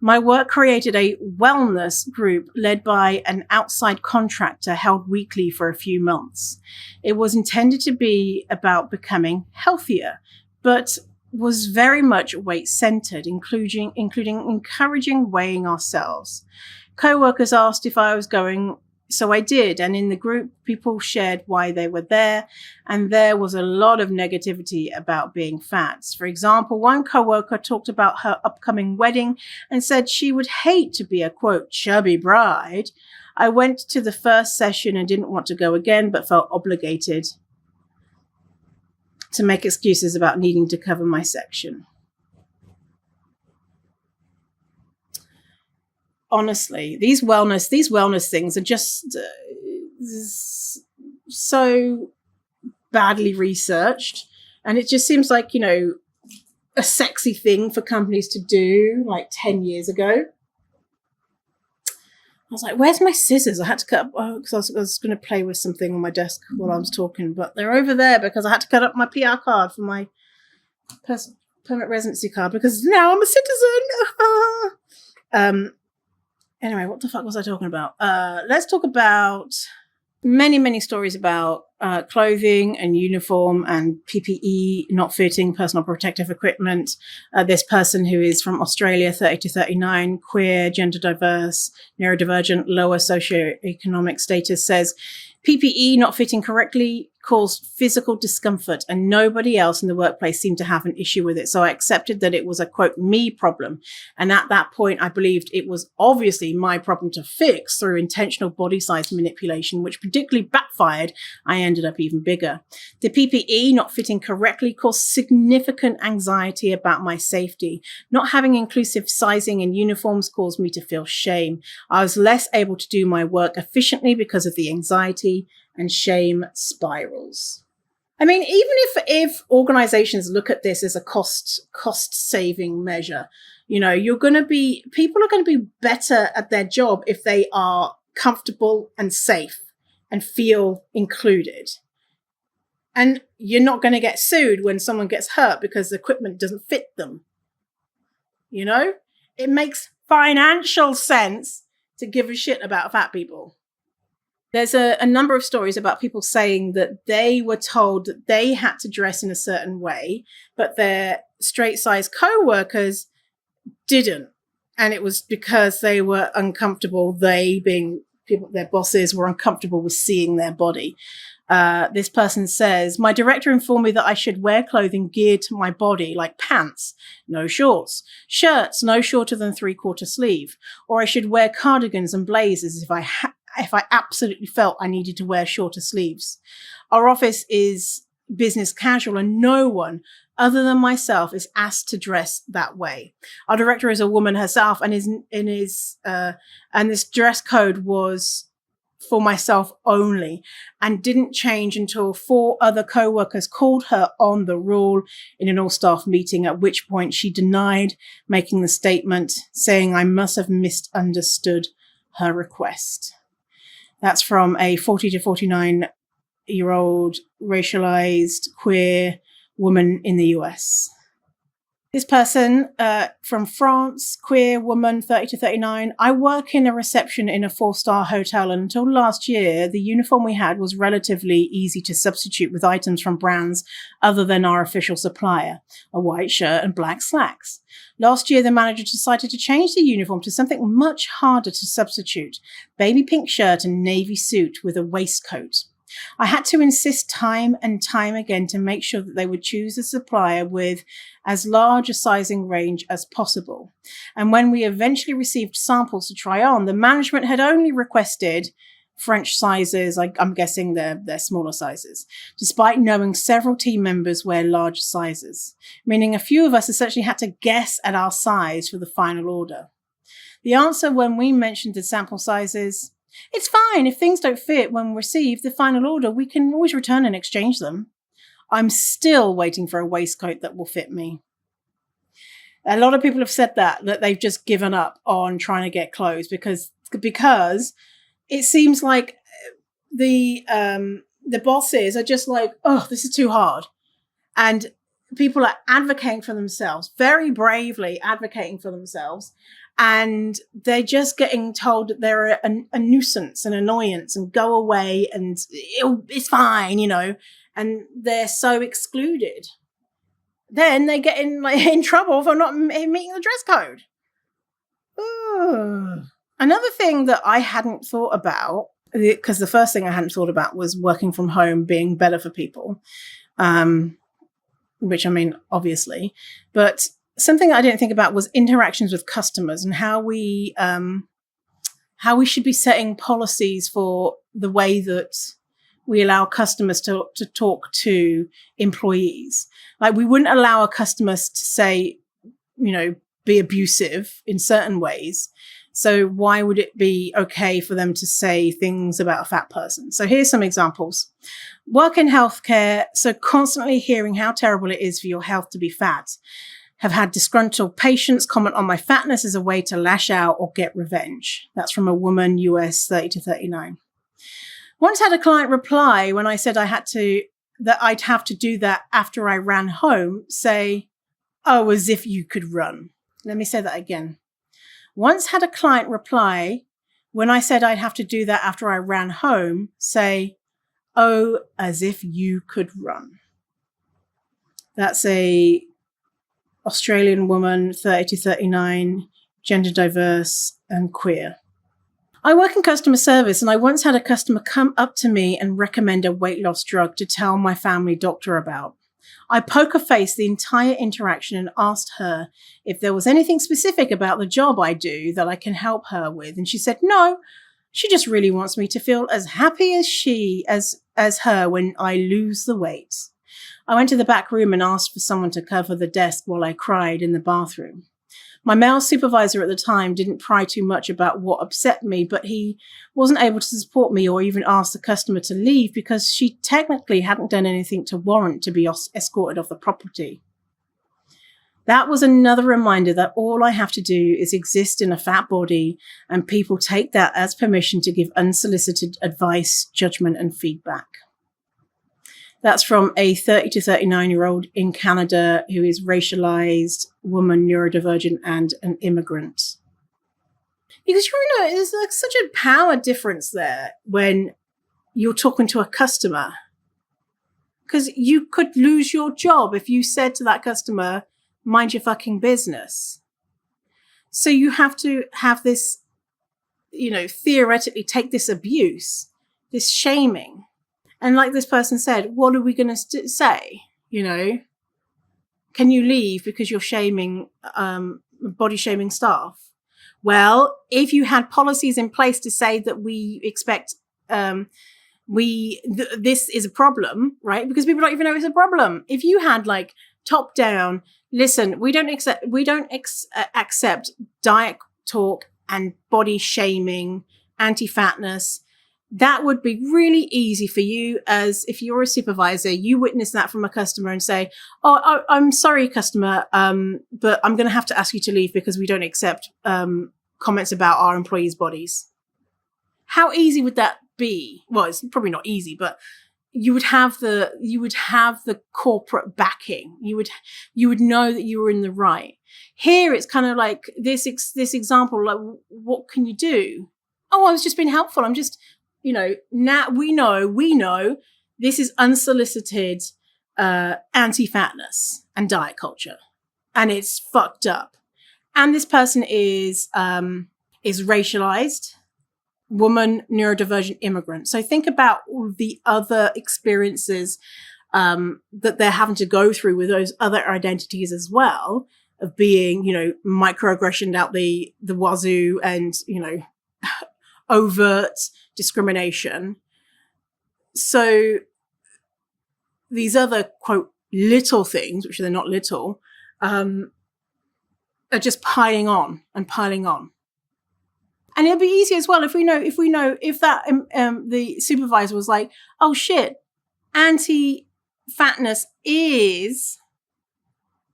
My work created a wellness group led by an outside contractor held weekly for a few months. It was intended to be about becoming healthier, but was very much weight-centered, including encouraging weighing ourselves. Co-workers asked if I was going, so I did, and in the group, people shared why they were there, and there was a lot of negativity about being fat. For example, one coworker talked about her upcoming wedding and said she would hate to be a, quote, chubby bride. I went to the first session and didn't want to go again, but felt obligated to make excuses about needing to cover my section. Honestly, these wellness things are just so badly researched, and it just seems like, a sexy thing for companies to do like 10 years ago. I was like, where's my scissors? I had to cut up because I was going to play with something on my desk while I was talking, but they're over there because I had to cut up my PR card for my permanent residency card because now I'm a citizen. Anyway, what the fuck was I talking about? Let's talk about many stories about clothing and uniform and PPE not fitting, personal protective equipment. This person who is from Australia, 30 to 39, queer, gender diverse, neurodivergent, lower socioeconomic status, says PPE not fitting correctly caused physical discomfort and nobody else in the workplace seemed to have an issue with it. So I accepted that it was a, quote, me problem. And at that point, I believed it was obviously my problem to fix through intentional body size manipulation, which particularly backfired. I ended up even bigger. The PPE not fitting correctly caused significant anxiety about my safety. Not having inclusive sizing in uniforms caused me to feel shame. I was less able to do my work efficiently because of the anxiety and shame spirals. I mean, even if organizations look at this as a cost saving measure, people are going to be better at their job if they are comfortable and safe and feel included. And you're not going to get sued when someone gets hurt because the equipment doesn't fit them. It makes financial sense to give a shit about fat people. There's a number of stories about people saying that they were told that they had to dress in a certain way, but their straight-sized co-workers didn't. And it was because they were uncomfortable. They, being people, their bosses, were uncomfortable with seeing their body. This person says, my director informed me that I should wear clothing geared to my body, like pants, no shorts, shirts no shorter than 3/4 sleeve, or I should wear cardigans and blazers if I absolutely felt I needed to wear shorter sleeves. Our office is business casual and no one other than myself is asked to dress that way. Our director is a woman herself and and this dress code was for myself only and didn't change until 4 other co-workers called her on the rule in an all-staff meeting, at which point she denied making the statement, saying I must have misunderstood her request. That's from a 40 to 49-year-old racialized queer woman in the US. This person from France, queer woman, 30 to 39. I work in a reception in a 4-star hotel, and until last year, the uniform we had was relatively easy to substitute with items from brands other than our official supplier, a white shirt and black slacks. Last year, the manager decided to change the uniform to something much harder to substitute, baby pink shirt and navy suit with a waistcoat. I had to insist time and time again to make sure that they would choose a supplier with as large a sizing range as possible. And when we eventually received samples to try on, the management had only requested French sizes. I'm guessing they're smaller sizes, despite knowing several team members wear large sizes, meaning a few of us essentially had to guess at our size for the final order. The answer when we mentioned the sample sizes: it's fine. If things don't fit when received, the final order, we can always return and exchange them. I'm still waiting for a waistcoat that will fit me. A lot of people have said that they've just given up on trying to get clothes because it seems like the bosses are just like, oh, this is too hard. And people are advocating for themselves, very bravely advocating for themselves. And they're just getting told that they're a nuisance, an annoyance, and go away and it's fine, and they're so excluded. Then they get in trouble for not meeting the dress code. Ugh. Another thing that I hadn't thought about, because the first thing I hadn't thought about was working from home being better for people, which I mean, obviously, but something I didn't think about was interactions with customers and how we should be setting policies for the way that we allow customers to talk to employees. Like, we wouldn't allow a customer to say, be abusive in certain ways. So why would it be okay for them to say things about a fat person? So here's some examples. Work in healthcare, so constantly hearing how terrible it is for your health to be fat. Have had disgruntled patients comment on my fatness as a way to lash out or get revenge. That's from a woman, US, 30 to 39. Once had a client reply when I said that I'd have to do that after I ran home, say, oh, as if you could run. Let me say that again. Once had a client reply when I said I'd have to do that after I ran home, say, oh, as if you could run. That's a Australian woman, 30 to 39, gender diverse and queer. I work in customer service, and I once had a customer come up to me and recommend a weight loss drug to tell my family doctor about. I poker faced the entire interaction and asked her if there was anything specific about the job I do that I can help her with. And she said, no, she just really wants me to feel as happy as her when I lose the weight. I went to the back room and asked for someone to cover the desk while I cried in the bathroom. My male supervisor at the time didn't pry too much about what upset me, but he wasn't able to support me or even ask the customer to leave because she technically hadn't done anything to warrant to be escorted off the property. That was another reminder that all I have to do is exist in a fat body, and people take that as permission to give unsolicited advice, judgment, and feedback. That's from a 30 to 39-year-old in Canada who is racialized, woman, neurodivergent, and an immigrant. Because there's like such a power difference there when you're talking to a customer. Because you could lose your job if you said to that customer, mind your fucking business. So you have to have this, theoretically take this abuse, this shaming. And like this person said, what are we going to say? Can you leave because you're shaming, body shaming staff? Well, if you had policies in place to say that we expect, this is a problem, right? Because people don't even know it's a problem. If you had like top down, listen, we don't accept diet talk and body shaming, anti-fatness. That would be really easy for you, as if you're a supervisor, you witness that from a customer and say, oh, I'm sorry, customer, but I'm going to have to ask you to leave because we don't accept comments about our employees' bodies. How easy would that be? Well, it's probably not easy, but you would have the corporate backing. You would know that you were in the right. Here, it's kind of like this example. Like, what can you do? Oh, I was just being helpful. I'm just, now we know this is unsolicited anti-fatness and diet culture, and it's fucked up. And this person is racialized, woman, neurodivergent, immigrant. So think about all the other experiences that they're having to go through with those other identities as well, of being, microaggressioned out the wazoo and, overt discrimination. So these other, quote, little things, which they're not little, are just piling on and piling on. And it'll be easy as well if we know if that the supervisor was like, oh shit, anti-fatness is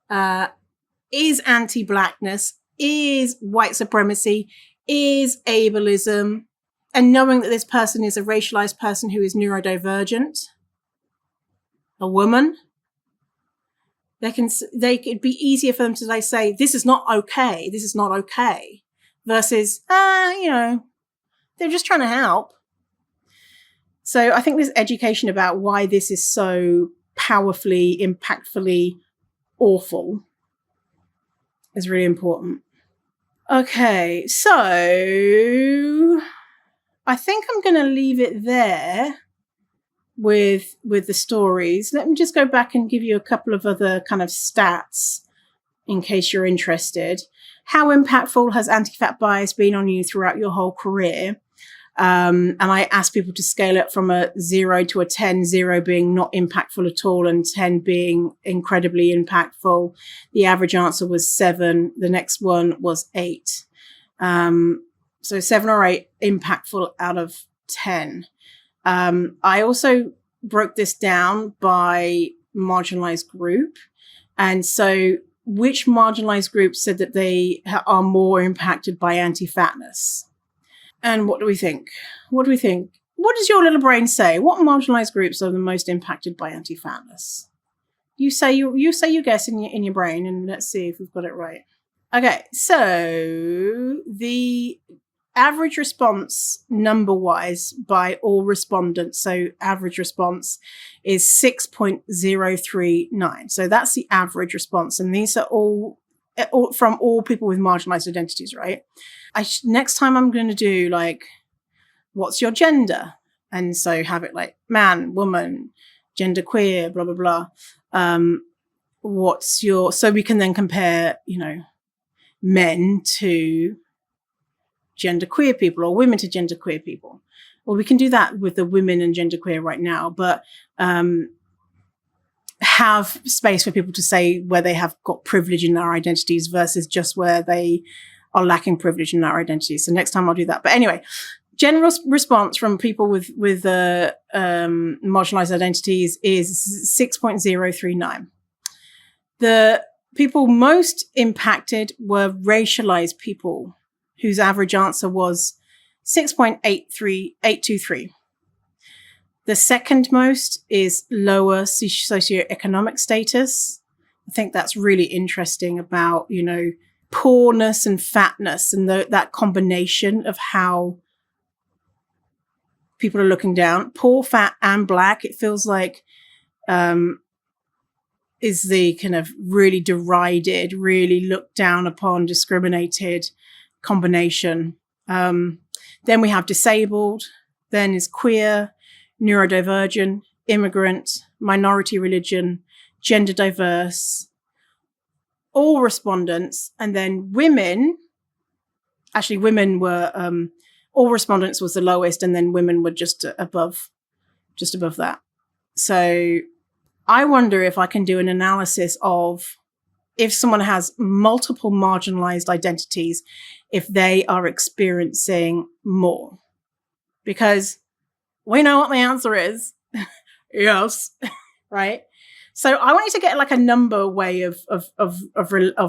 anti-blackness, is white supremacy, is ableism, and knowing that this person is a racialized person who is neurodivergent, a woman, it'd be easier for them to say, this is not okay, versus, they're just trying to help. So I think this education about why this is so powerfully, impactfully awful is really important. Okay, so I think I'm going to leave it there with the stories. Let me just go back and give you a couple of other kind of stats in case you're interested. How impactful has anti-fat bias been on you throughout your whole career? And I asked people to scale it from a 0 to a 10, 0 being not impactful at all and 10 being incredibly impactful. The average answer was 7. The next one was 8. So 7 or 8 impactful out of 10. I also broke this down by marginalized group. And so which marginalized groups said that they are more impacted by anti-fatness? And what do we think? What does your little brain say? What marginalized groups are the most impacted by anti-fatness? You say you guess in your brain, and let's see if we've got it right. Okay, so the average response number-wise by all respondents, so average response is 6.039. So that's the average response, and these are all from all people with marginalized identities, right? Next time I'm going to do what's your gender? And so have it like man, woman, gender queer, blah, blah, blah. So we can then compare, men to genderqueer people or women to genderqueer people. Well, we can do that with the women and genderqueer right now, but have space for people to say where they have got privilege in their identities versus just where they are lacking privilege in their identities. So next time I'll do that. But anyway, general response from people with marginalized identities is 6.039. The people most impacted were racialized people, whose average answer was 6.823. The second most is lower socioeconomic status. I think that's really interesting about, poorness and fatness and that combination of how people are looking down. Poor, fat, and black, it feels like is the kind of really derided, really looked down upon, discriminated combination. Then we have disabled, then is queer, neurodivergent, immigrant, minority religion, gender diverse, all respondents, and then women. Actually, women were all respondents was the lowest, and then women were just above that. So I wonder if I can do an analysis of if someone has multiple marginalized identities, if they are experiencing more, because we know what the answer is. Yes, right? So I want you to get a number way of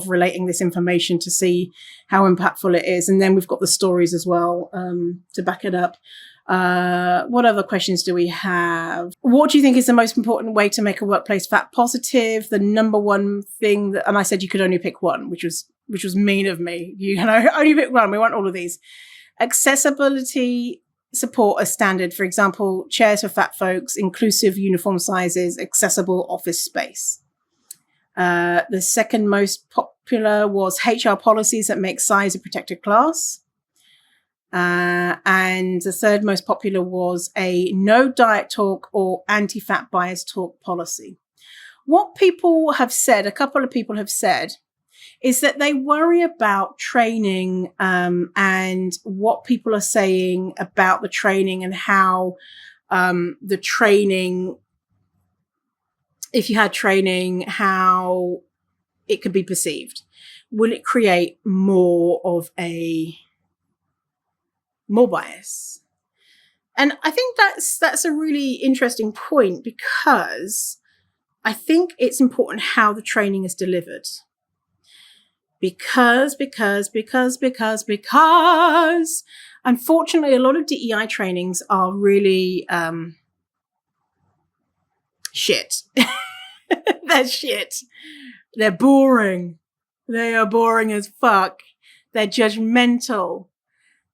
relating this information to see how impactful it is. And then we've got the stories as well to back it up. What other questions do we have? What do you think is the most important way to make a workplace fat positive? The number one thing that, and I said you could only pick one, which was mean of me. You know, only pick one. We want all of these. Accessibility support as standard. For example, chairs for fat folks, inclusive uniform sizes, accessible office space. The second most popular was HR policies that make size a protected class. And the third most popular was a no diet talk or anti-fat bias talk policy. What people have said, a couple of people have said, is that they worry about training and what people are saying about the training and how the training, if you had training, how it could be perceived. Will it create more bias? And I think that's a really interesting point, because I think it's important how the training is delivered. Because unfortunately, a lot of DEI trainings are really shit. They're shit. They're boring. They are boring as fuck. They're judgmental.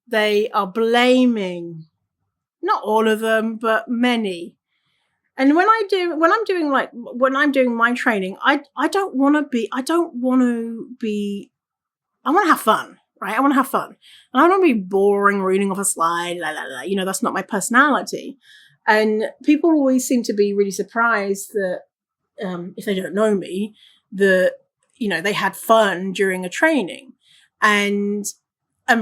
They are blaming. Not all of them, but many. And when I'm doing my training, I want to have fun, right? I want to have fun. And I don't want to be boring reading off a slide, la, la, la. You know, that's not my personality. And people always seem to be really surprised that, if they don't know me, that, you know, they had fun during a training. And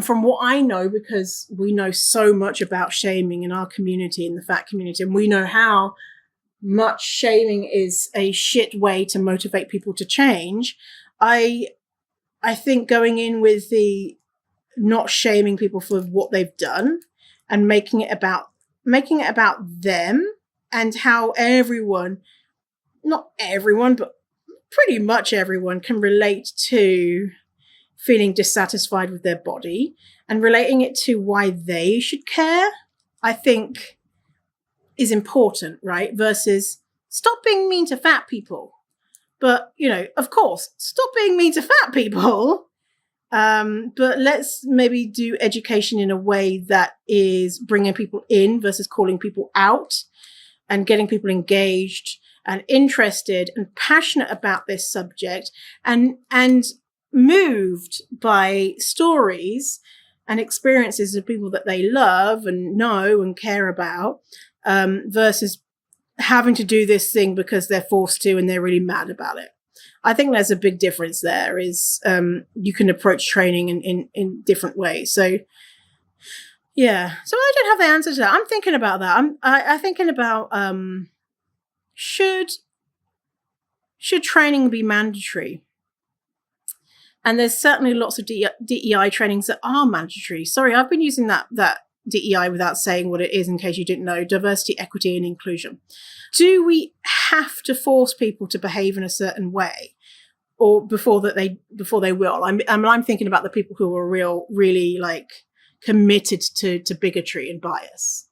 from what I know, because we know so much about shaming in our community, in the fat community, and we know how much shaming is a shit way to motivate people to change, I think going in with the not shaming people for what they've done and making it about them and how everyone, not everyone, but pretty much everyone can relate to feeling dissatisfied with their body and relating it to why they should care, I think is important, right? Versus stop being mean to fat people. But, you know, of course, stop being mean to fat people. But let's maybe do education in a way that is bringing people in versus calling people out, and getting people engaged and interested and passionate about this subject, and moved by stories and experiences of people that they love and know and care about, versus having to do this thing because they're forced to and they're really mad about it. I think there's a big difference there. Is you can approach training in different ways. So yeah, so I don't have the answer to that. I'm thinking about that. I'm thinking about should training be mandatory? And there's certainly lots of DEI trainings that are mandatory. Sorry, I've been using that DEI without saying what it is, in case you didn't know. Diversity, equity, and inclusion. Do we have to force people to behave in a certain way, or before they will? I'm thinking about the people who are really like committed to bigotry and bias.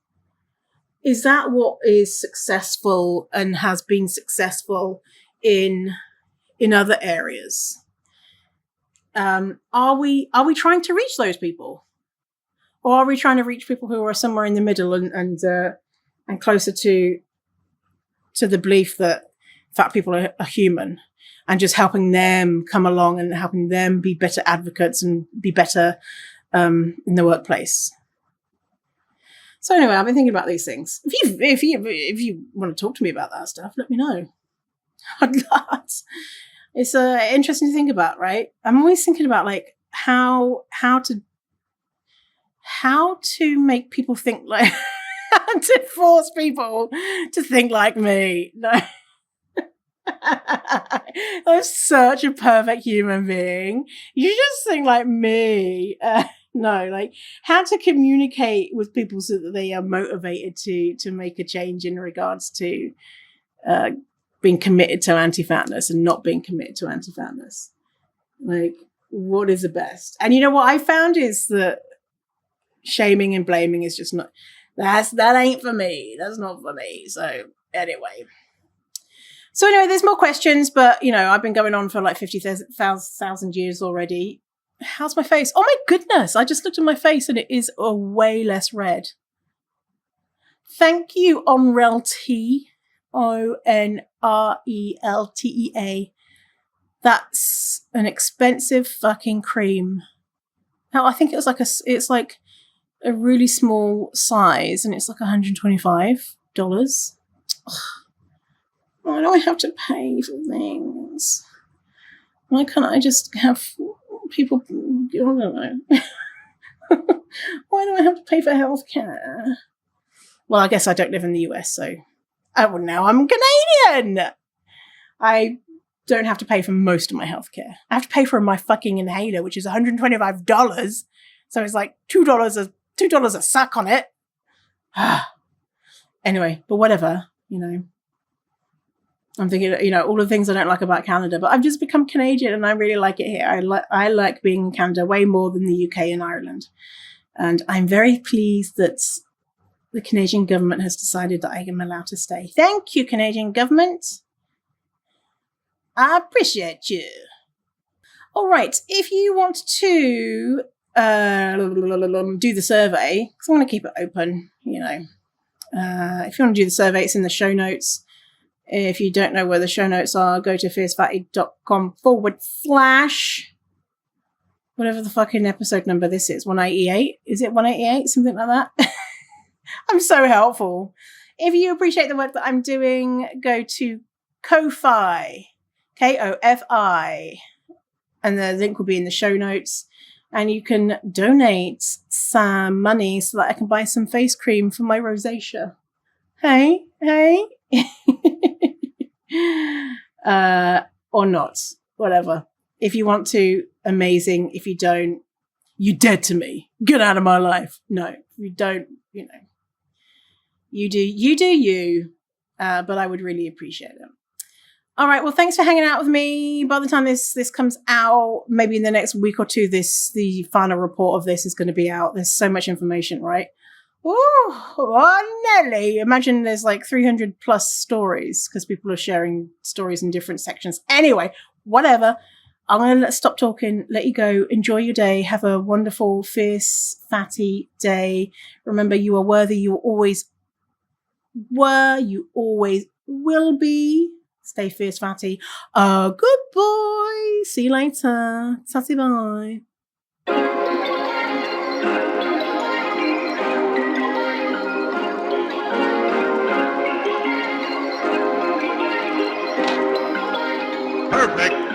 Is that what is successful and has been successful in other areas? Are we trying to reach those people, or are we trying to reach people who are somewhere in the middle and closer to the belief that fat people are human, and just helping them come along and helping them be better advocates and be better in the workplace? So anyway, I've been thinking about these things. If you want to talk to me about that stuff, let me know. I'd love. It's interesting to think about, right? I'm always thinking about like how to make people think like, to force people to think like me. No. I'm such a perfect human being. You just think like me. No, like how to communicate with people so that they are motivated to make a change in regards to being committed to anti-fatness and not being committed to anti-fatness. Like, what is the best? And you know what I found is that shaming and blaming is just not, That ain't for me. That's not for me. So anyway. There's more questions, but I've been going on for like 50,000 years already. How's my face? Oh my goodness. I just looked at my face and it is a way less red. Thank you, Onreltea. Onreltea. That's an expensive fucking cream. Now I think it's like a really small size and it's like $125. Why do I have to pay for things? Why can't I just have people? I don't know. Why do I have to pay for healthcare? Well, I guess I don't live in the US, so now I'm Canadian. I don't have to pay for most of my healthcare. I have to pay for my fucking inhaler, which is $125. So it's like $2 a suck on it. Anyway, but whatever, I'm thinking, all the things I don't like about Canada, but I've just become Canadian and I really like it here. I like being in Canada way more than the UK and Ireland. And I'm very pleased that the Canadian government has decided that I am allowed to stay. Thank you, Canadian government. I appreciate you. All right. If you want to do the survey, because I want to keep it open, if you want to do the survey, it's in the show notes. If you don't know where the show notes are, go to fiercefatty.com/ whatever the fucking episode number this is, 188. Is it 188? Something like that. I'm so helpful. If you appreciate the work that I'm doing, go to Ko-Fi, Kofi, and the link will be in the show notes. And you can donate some money so that I can buy some face cream for my rosacea. Hey. Or not, whatever. If you want to, amazing. If you don't, you're dead to me. Get out of my life. No, you don't, you do you. But I would really appreciate it. All right. Well, thanks for hanging out with me. By the time this comes out, maybe in the next week or two, the final report of this is going to be out. There's so much information, right? Oh, Nelly. Imagine there's like 300 plus stories because people are sharing stories in different sections. Anyway, whatever. I'm going to stop talking, let you go. Enjoy your day. Have a wonderful, fierce, fatty day. Remember, you are worthy. You always were. You always will be. Stay fierce, fatty. Good boy. See you later. Tatty bye. Perfect.